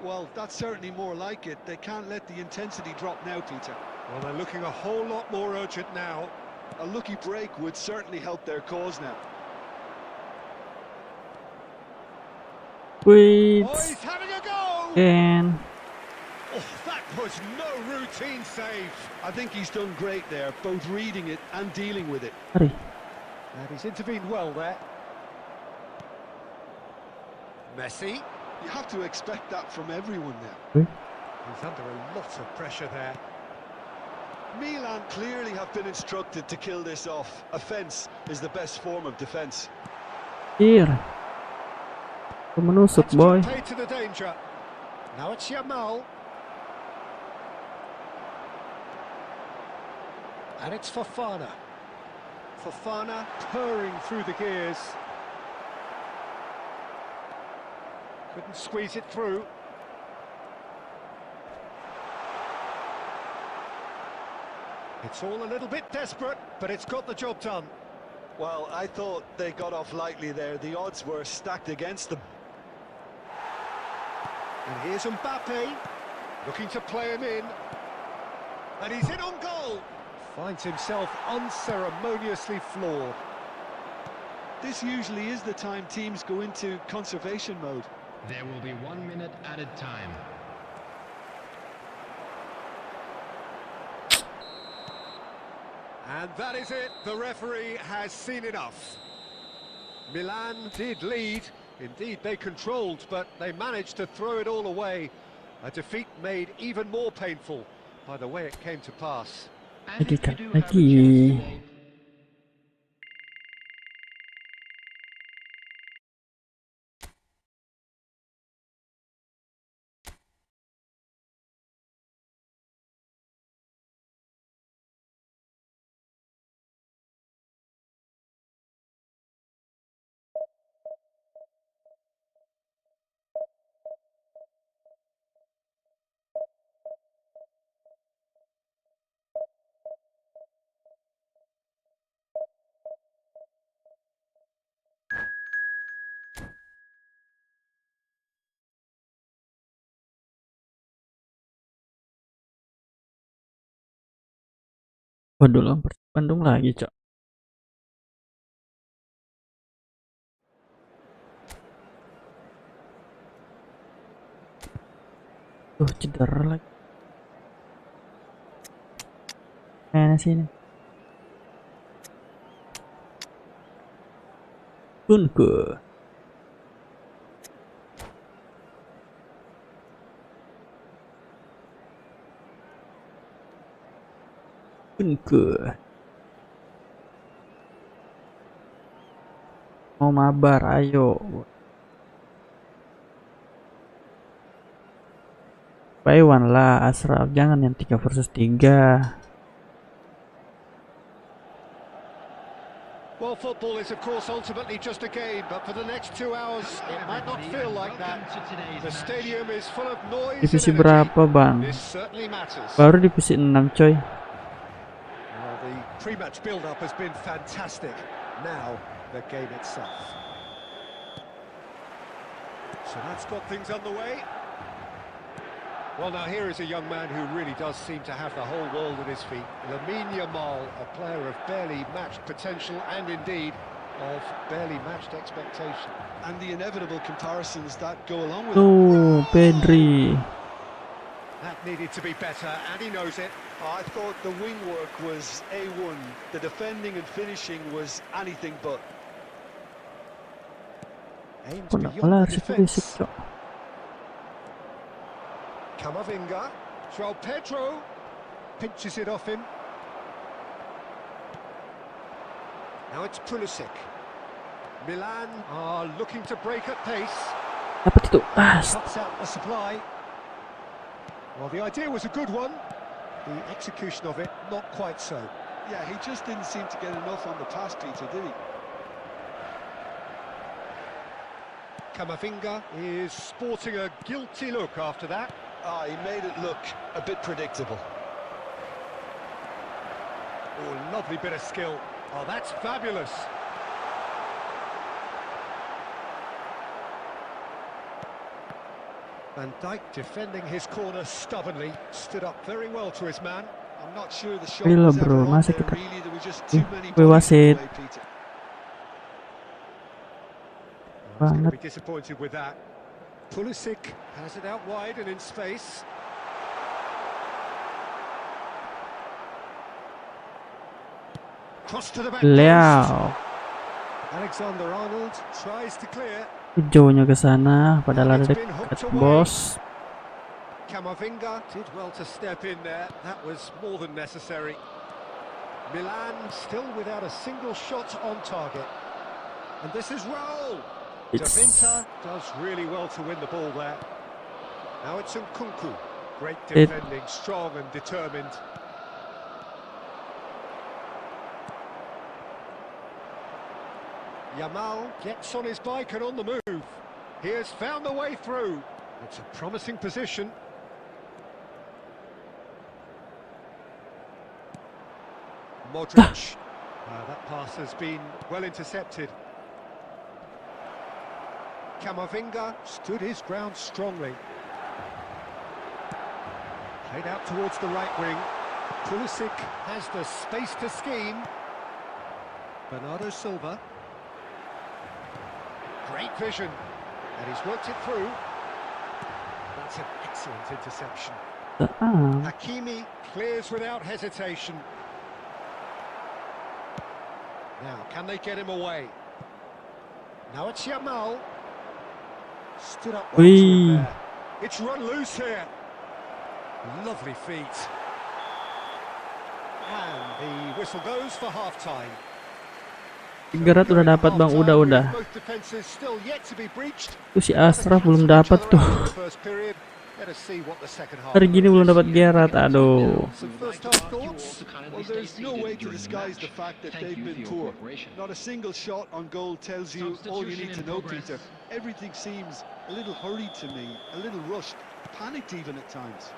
C: Well, that's certainly more like it. They can't let the intensity drop now, Peter.
B: Well, they're looking a whole lot more urgent now.
C: A lucky break would certainly help their cause now.
A: Wait.
B: Oh, he's having a go!
A: And
B: Oh, that was no routine save.
C: I think he's done great there, both reading it and dealing with it.
A: sorry.
B: And he's intervened well there. Messi.
C: You have to expect that from everyone now.
A: Wait.
B: He's under a lot of pressure there.
C: Milan clearly have been instructed to kill this off. Offence is the best form of defence.
A: Here. Menusuk,
B: Let's
A: boy.
B: play to the danger. Now it's Yamal. And it's Fofana. Fofana purring through the gears. Couldn't squeeze it through. It's all a little bit desperate, but it's got the job done.
C: Well, I thought they got off lightly there. The odds were stacked against them.
B: And here's Mbappe, looking to play him in. And he's in on goal. Finds himself unceremoniously floored.
C: This usually is the time teams go into conservation mode.
D: There will be 1 minute added time.
B: And that is it. The referee has seen enough. Milan did lead. Indeed, they controlled, but they managed to throw it all away. A defeat made even more painful by the way it came to pass.
D: And
A: Lagi,
D: if you
A: Kak,
D: do have a chance
A: lagi.
D: today,
A: Waduh, lawan Persib Bandung lagi, Cok. Tuh, cedera lagi. Mana sini? Minggu. Minggu. Mau mabar, ayo. Buy one lah, Asraf. Jangan yang 3 versus 3.
B: Well, football is of course ultimately just a game, but for the next 2 hours it might not feel like that. The stadium is full of noise
A: Divisi
B: and energy.
A: berapa, Bang?
B: This certainly matters.
A: Baru divisi 6, coy.
B: Well, the pre-match build-up has been fantastic. Now, the game itself. So that's got things underway. Well, now here is a young man who really does seem to have the whole world at his feet. Lamine Yamal, a player of barely matched potential and indeed of barely matched expectation.
C: And the inevitable comparisons that go along with it.
A: Tuh, Pedri.
B: That needed to be better, and he knows it.
C: I thought the wing work was A1. The defending and finishing was anything but.
B: Aims
A: Kok nggak
B: beyond
A: kelar
B: the
A: sih fisik,
B: defence.
A: cok?
B: Camavinga, João Pedro pinches it off him. Now it's Pulisic. Milan are looking to break at pace.
A: Dapat itu.
B: Cuts out the supply. Well, the idea was a good one. The execution of it, not quite so.
C: Yeah, he just didn't seem to get enough on the pass, Peter, did he?
B: Camavinga is sporting a guilty look after that.
C: He made it look a bit predictable.
B: Oh, lovely bit of skill. Oh, that's fabulous. Van Dijk defending his corner stubbornly, stood up very well to his man.
C: I'm not sure the shot
A: Gila,
C: was
A: bro.
C: ever on
A: Masa
C: there,
A: kita-
C: really. There were just too many
A: Wih,
C: bodies in
A: wasit.
C: the way, Peter.
B: He's going to
A: Banget.
B: be disappointed with that. Pulisic has it out wide and in space. Cross to the back post.
A: Liao.
B: Alexander-Arnold tries to clear.
A: Jauhnya ke sana, padahal ada dekat, bos.
B: Camavinga did well to step in there. That was more than necessary. Milan still without a single shot on target. And this is Raul.
A: It's
B: Davinta does really well to win the ball there. Now it's Nkunku. Great
A: It-
B: defending, strong and determined. Yamal gets on his bike and on the move. He has found the way through. It's a promising position. Modric. That pass has been well intercepted. Camavinga stood his ground strongly. Played out towards the right wing. Pulisic has the space to scheme. Bernardo Silva. Great vision, and he's worked it through. That's an excellent interception. Hakimi clears without hesitation. Now, can they get him away? Now it's Yamal. Stood up well to him
A: Whee.
B: there. It's run loose here. Lovely feet. And the whistle goes for half-time.
A: 300 udah dapat, Bang. Udah.
B: Both defenses still yet to be breached.
A: Tuh si Asraf belum dapat tuh. Hari gini belum dapat Gerard, aduh.
C: Well, there's no way to disguise the fact that they've been poor. Not a single shot on goal tells you all you need to know, Peter. Everything seems a little hurried to me, a little rushed, panicked even at times.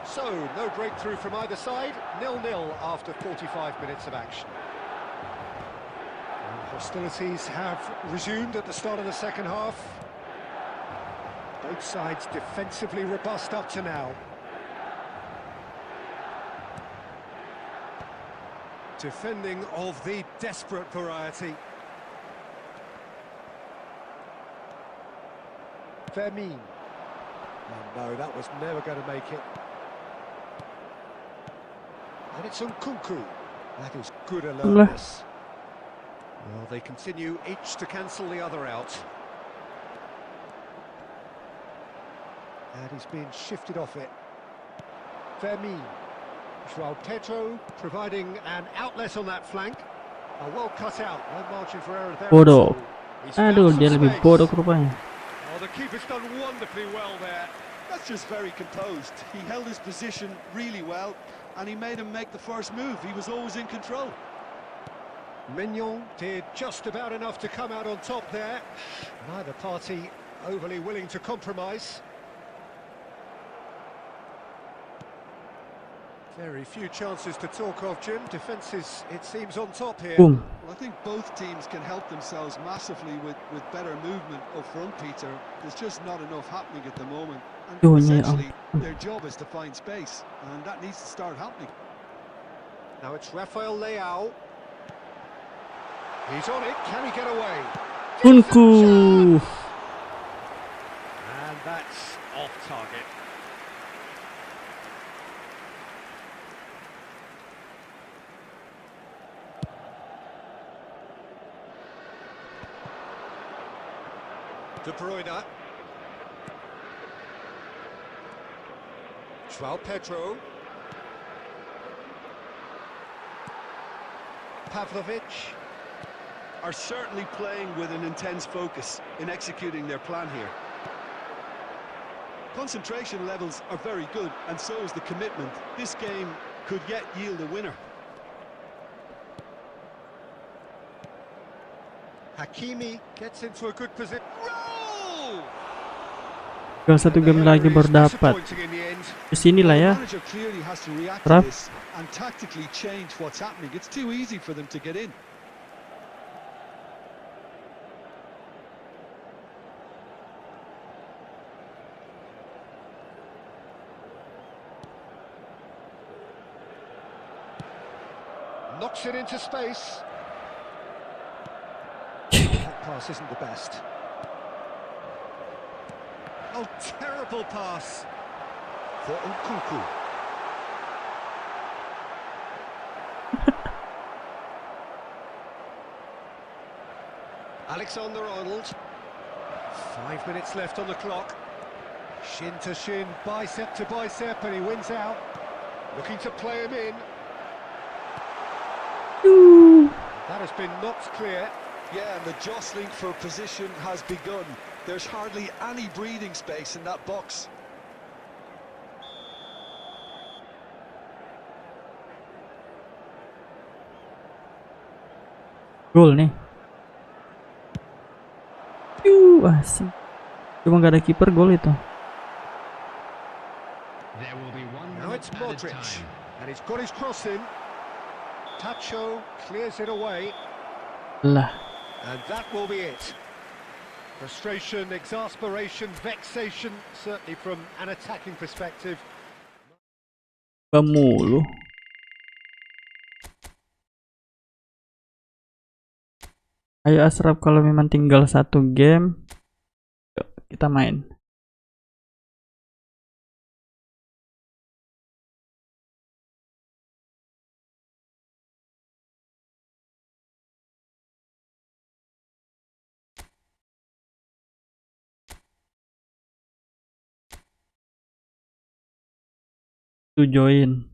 B: So, no breakthrough from either side, 0-0 after 45 minutes of action. And hostilities have resumed at the start of the second half. Both sides defensively robust up to now. Defending of the desperate variety. Vermin. Oh, no, that was never going to make it. And it's Nkunku. That is good alertness. Well, they continue each to cancel the other out. And he's been shifted off it. Fermin. João Pedro providing an outlet on that flank. Well cut out. No margin for error there.
A: Bodoh.
B: He's found
A: Aduh,
B: some
A: dia lebih
B: space.
A: bodoh rupanya.
B: Oh, the keeper's done wonderfully well there.
C: That's just very composed. He held his position really well, and he made him make the first move. He was always in control.
B: Mignon did just about enough to come out on top there. Neither party overly willing to compromise. Very few chances to talk of, Jim. Defences, it seems, on top here.
A: Boom.
C: Well, I think both teams can help themselves massively with better movement up front, Peter. There's just not enough happening at the moment. And
A: Duh, yeah.
C: essentially, their job is to find space, and that needs to start happening.
B: Now it's Rafael Leao. He's on it. Can he get away?
A: Unku.
B: And that's off target. De Bruyne. João Pedro. Pavlovic.
C: Are certainly playing with an intense focus in executing their plan here. Concentration levels are very good, and so is the commitment. This game could yet yield a winner.
B: Hakimi gets into a good position.
A: Tinggal satu game lagi baru dapat. Kesini lah ya.
C: The manager clearly has to react
A: Raf.
C: to this and tactically change what's happening. It's too easy for them to get in.
B: Knocks it into space. That pass isn't the best. Oh, terrible pass for Nkunku. Alexander-Arnold. 5 minutes left on the clock. Shin to shin, bicep to bicep, and he wins out. Looking to play him in. That has been knocked clear.
C: Yeah, and the jostling for position has begun. There's hardly any breathing space in that box.
A: Gol nih. Asik. Cuma gak ada kiper, gol itu.
D: There will be one
B: Now
D: minute
B: it's
D: added
B: Modric,
D: time.
B: and he's got his cross in. Tacho clears it away,
A: Lah.
B: and that will be it. Frustration, exasperation, vexation, certainly from an attacking perspective.
A: Pemulu. Ayo Asraf, kalau memang tinggal satu game, yuk, kita main. To join.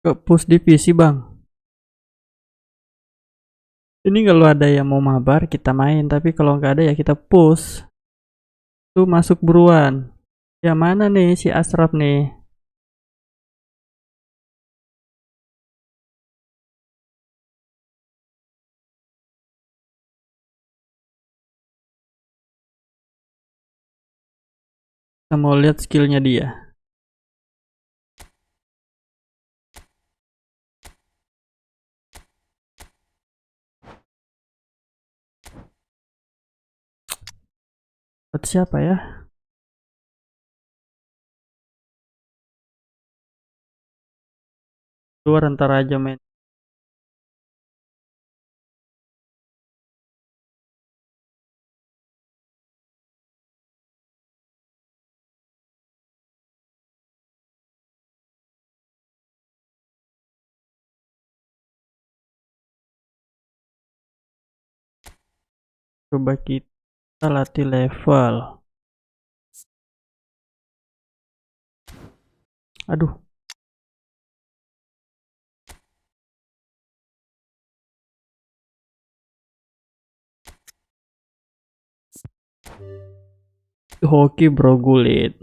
A: Ke push divisi bang. Ini kalau ada yang mau mabar kita main, tapi kalau nggak ada ya kita push. Tuh masuk buruan. Ya mana nih si Asraf nih? Kita mau lihat skillnya dia. Buat siapa ya? Luar ntar aja main. Coba kita latih level. Aduh, hoki bro gulit.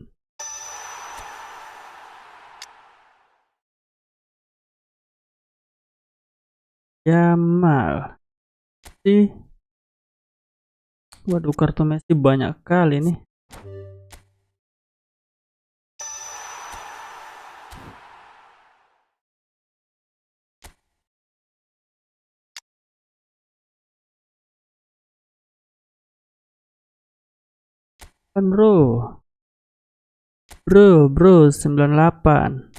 A: Jamal. Sih. Waduh, kartu Messi banyak kali nih. Kan bro. Bro, 98.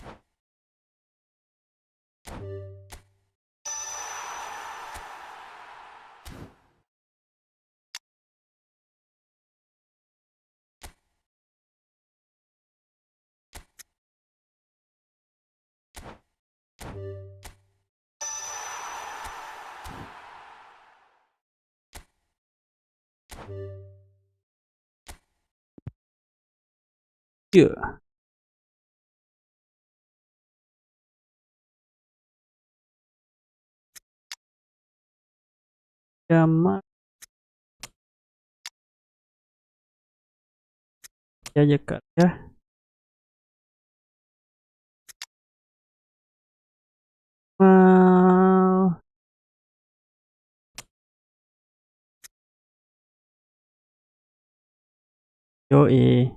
A: Ya, Jamal aja kan ya. Mal. Yoi.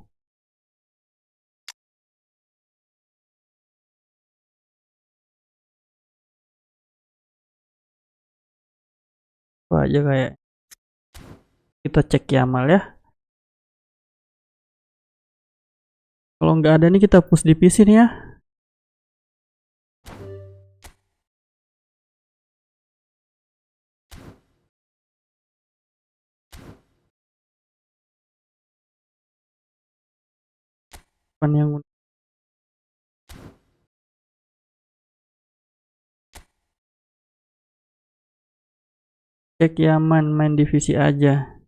A: Itu aja kayak kita cek Yamal ya. Kalau nggak ada nih kita push di PC nih ya. Bukan yang cek Yaman main divisi aja.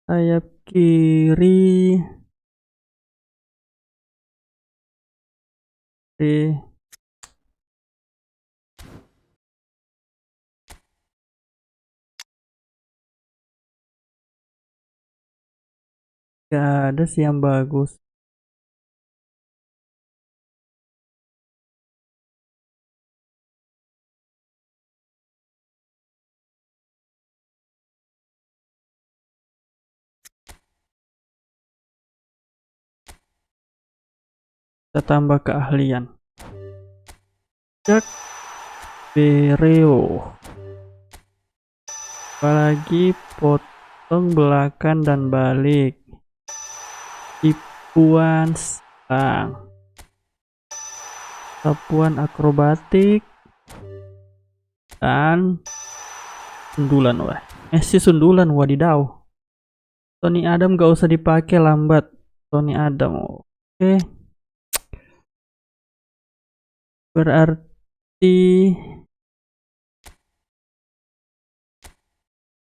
A: Sayap kiri. Gak ada sih yang bagus. Kita tambah keahlian. Jack Bereo. Apalagi potong belakang dan balik. Tipuan sang. Sapuan akrobatik. Dan sundulan wah. Messi sundulan wadidaw. Tony Adam gak usah dipakai lambat. Tony Adam. Oke. Berarti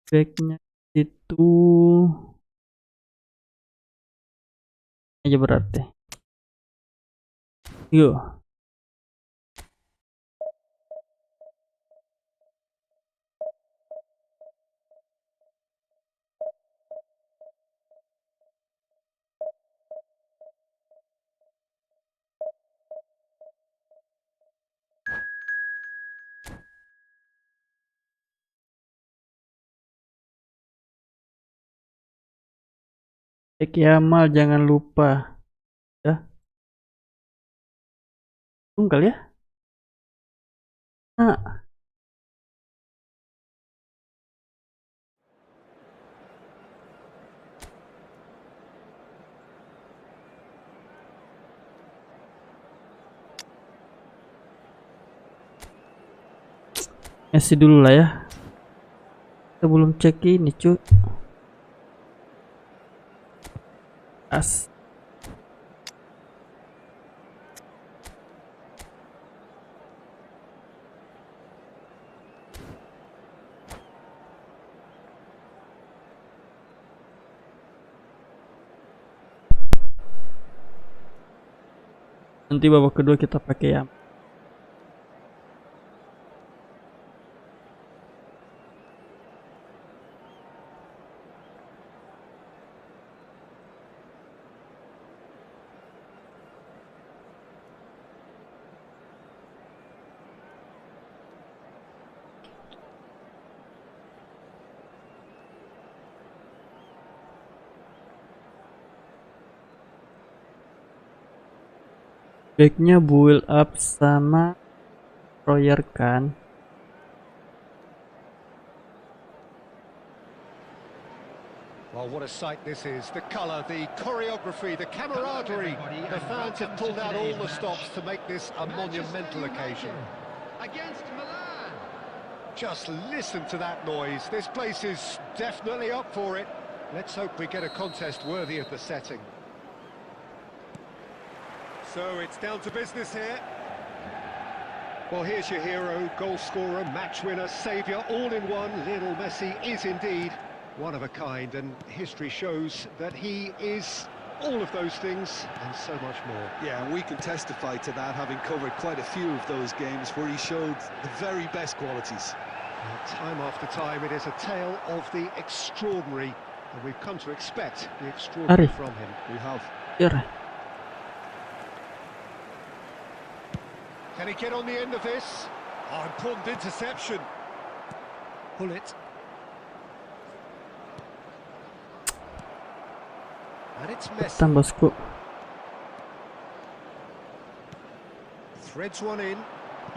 A: backnya itu aja berarti. Yuk. Cek Yamal jangan lupa. Ya, tunggal ya. Nah, Messi dulu lah ya. Kita belum cek ini cuy. As. Nanti babak kedua kita pakai Yamal. Backnya build up sama Royer kan.
B: Well, what a sight this is. The colour, the choreography, the camaraderie. The fans have pulled out all the stops to make this a monumental occasion.
E: Against Milan.
B: Just listen to that noise. This place is definitely up for it. Let's hope we get a contest worthy of the setting. So it's down to business here. Well, here's your hero, goal scorer, match winner, saviour, all in one. Lionel Messi is indeed one of a kind, and history shows that he is all of those things and so much more.
C: Yeah, and we can testify to that, having covered quite a few of those games where he showed the very best qualities.
B: Time after time, it is a tale of the extraordinary, and we've come to expect the extraordinary from him.
C: We have.
A: Here.
B: Can he get on the end of this? Oh, important interception. Pull it. And it's Messi.
A: Bosku.
B: Threads one in.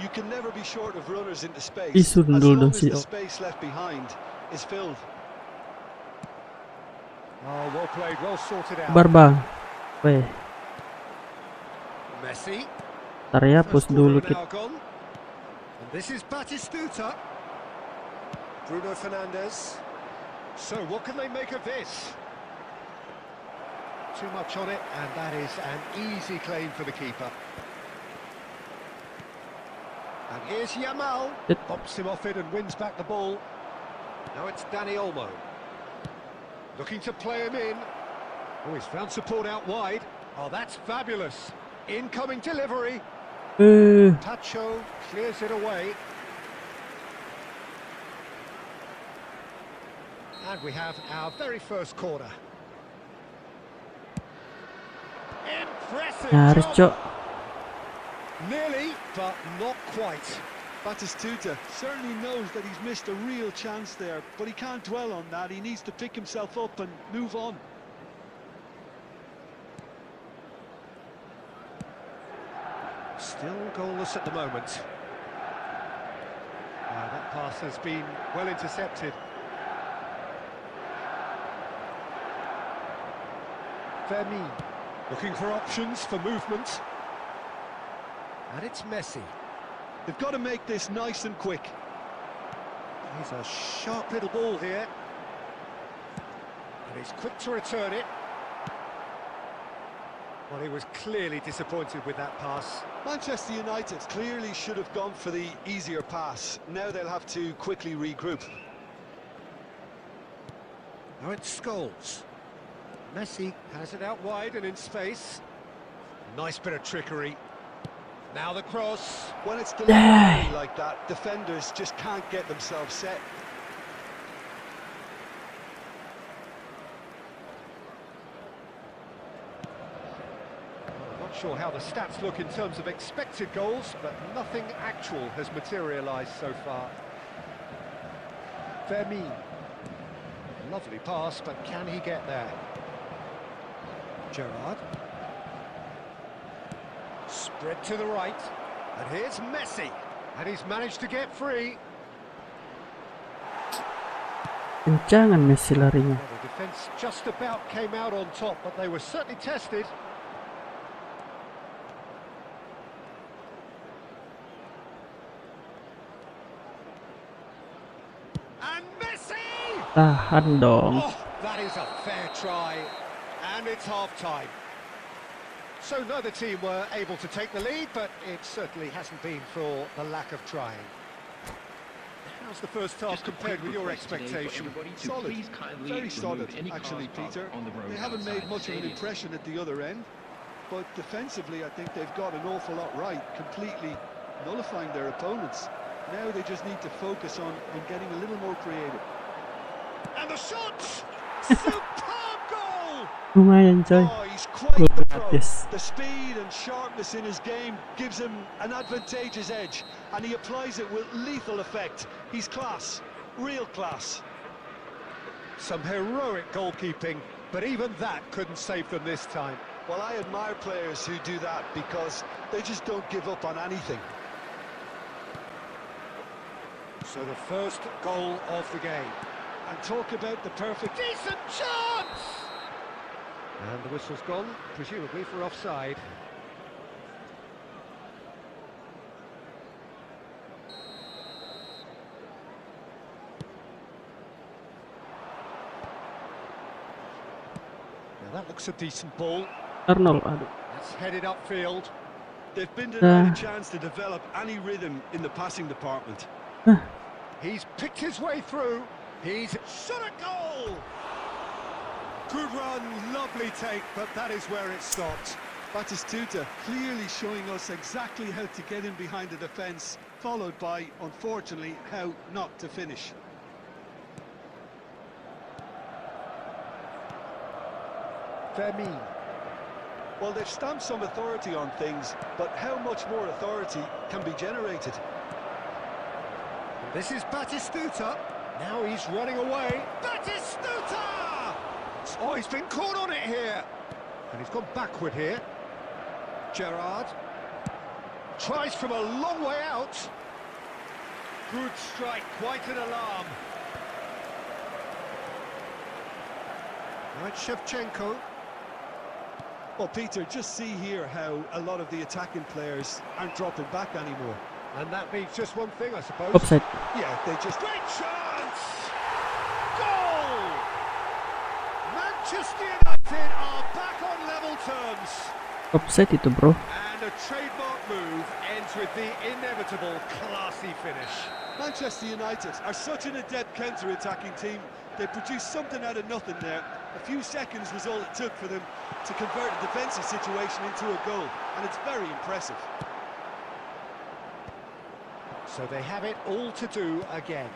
C: You can never be short of runners into space.
A: Isundul
C: as long
A: dong
C: as
A: si
C: the space left behind is filled.
B: Oh, well played, well sorted out.
A: Barbang. Weh,
B: Messi.
A: ntar ya push
B: First
A: dulu
B: quarter
A: kita.
B: now gone. And this is Batistuta. Bruno Fernandes. So what can they make of this? Too much on it, and that is an easy claim for the keeper. And here's Yamal. Pops him off it and wins back the ball. Now it's Dani Olmo. Looking to play him in. Oh, he's found support out wide. Oh, that's fabulous. Incoming delivery. Tacho clears it away. And we have our very first corner. Impressive
A: Nyaris,
B: job.
A: Cok.
B: Nearly, but not quite.
C: Batistuta certainly knows that he's missed a real chance there, but he can't dwell on that. He needs to pick himself up and move on.
B: Still goalless at the moment. That pass has been well intercepted. Fermi looking for options for movement. And it's Messi.
C: They've got to make this nice and quick.
B: He's a sharp little ball here. And he's quick to return it. Well, he was clearly disappointed with that pass.
C: Manchester United clearly should have gone for the easier pass. Now they'll have to quickly regroup.
B: Now it's Scholes. Messi has it out wide and in space. Nice bit of trickery. Now the cross.
C: When it's delivered like that, defenders just can't get themselves set.
B: Not sure how the stats look in terms of expected goals, but nothing actual has materialised so far. Fermin. Lovely pass, but can he get there? Gerrard. Spread to the right. And here's Messi. And he's managed to get free.
A: Kencangan Messi larinya.
B: Well, the defence just about came out on top, but they were certainly tested. And Messi!
A: Tahan dong.
B: Oh, that is a fair try. And it's half-time. So neither team were able to take the lead, but it certainly hasn't been for the lack of trying. How's the first half compared with your expectation?
C: Solid, very solid actually, Peter. They haven't made much of an impression at the other end, but defensively I think they've got an awful lot right, completely nullifying their opponents. Now they just need to focus on getting a little more creative.
B: And the shot! Superb goal!
A: Lumayan coy.
C: Oh, he's quite the pro.
A: Gratis.
C: The speed and sharpness in his game gives him an advantageous edge, and he applies it with lethal effect. He's class, real class.
B: Some heroic goalkeeping, but even that couldn't save them this time.
C: Well, I admire players who do that because they just don't give up on anything.
B: So the first goal of the game.
C: And talk about the perfect...
B: Decent chance! And the whistle's gone, presumably for offside. Now that looks a decent ball.
A: Arnold, aduh.
B: That's headed upfield.
C: They've been denied a chance to develop any rhythm in the passing department.
B: He's picked his way through. He's shot a goal! Good run, lovely take, but that is where it stopped.
C: Batistuta clearly showing us exactly how to get in behind the defence, followed by, unfortunately, how not to finish.
B: Fermin.
C: Well, they've stamped some authority on things, but how much more authority can be generated?
B: This is Batistuta. Now he's running away. Batistuta! Oh, he's been caught on it here. And he's gone backward here. Gerrard. Tries from a long way out. Good strike, quite an alarm. Right, Shevchenko.
C: Well, Peter, just see here how a lot of the attacking players aren't dropping back anymore.
B: And that means just one thing, I suppose.
A: Offside.
C: Yeah, they just...
B: Great chance! Goal! Manchester United are back on level terms.
A: Offside itu, bro.
B: And a trademark move ends with the inevitable classy finish.
C: Manchester United are such an adept counter-attacking team. They produced something out of nothing there. A few seconds was all it took for them to convert a defensive situation into a goal, and it's very impressive.
B: So they have it all to do again.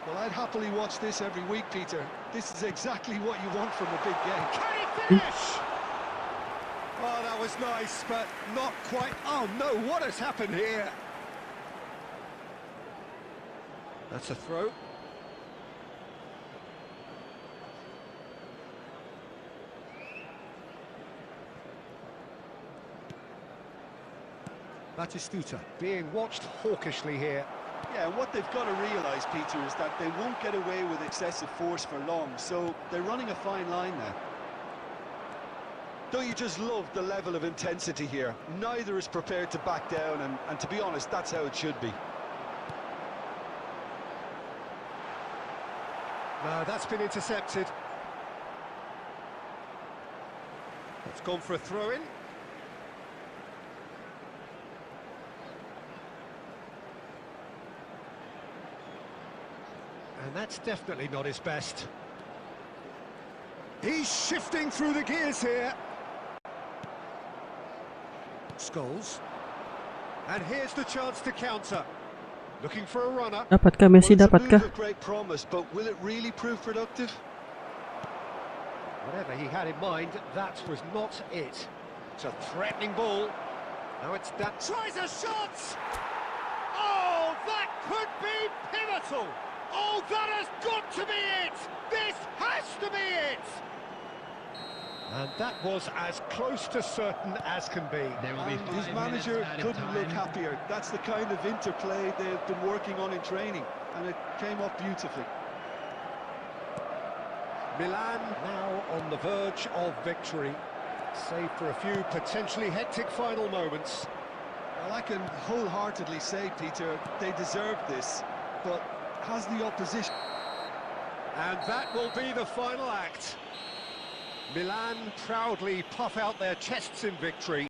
C: Well, I'd happily watch this every week, Peter. This is exactly what you want from a big game.
B: Can he finish? Oh, that was nice, but not quite. Oh no, what has happened here? That's a throw. Batistuta being watched hawkishly here.
C: Yeah, and what they've got to realise, Peter, is that they won't get away with excessive force for long, so they're running a fine line now. Don't you just love the level of intensity here? Neither is prepared to back down, and to be honest, that's how it should be.
B: No, that's been intercepted. It's gone for a throw-in. And that's definitely not his best. He's shifting through the gears here. Scholes. And here's the chance to counter. Looking for a runner.
A: Dapatkah Messi,
C: Well, it's a move
A: dapatkah?
C: of great promise, but will it really prove productive?
B: Whatever he had in mind, that was not it. It's a threatening ball. Now it's done. Tries a shot! Oh, that could be pivotal! Oh, that has got to be it! This has to be it! And that was as close to certain as can be.
D: There will be
C: And his
D: 5
C: manager
D: minutes added
C: couldn't look
D: time.
C: happier. That's the kind of interplay they've been working on in training, and it came off beautifully.
B: Milan now on the verge of victory, save for a few potentially hectic final moments.
C: Well, I can wholeheartedly say, Peter, they deserve this, but has the opposition...
B: And that will be the final act. Milan proudly puff out their chests in victory.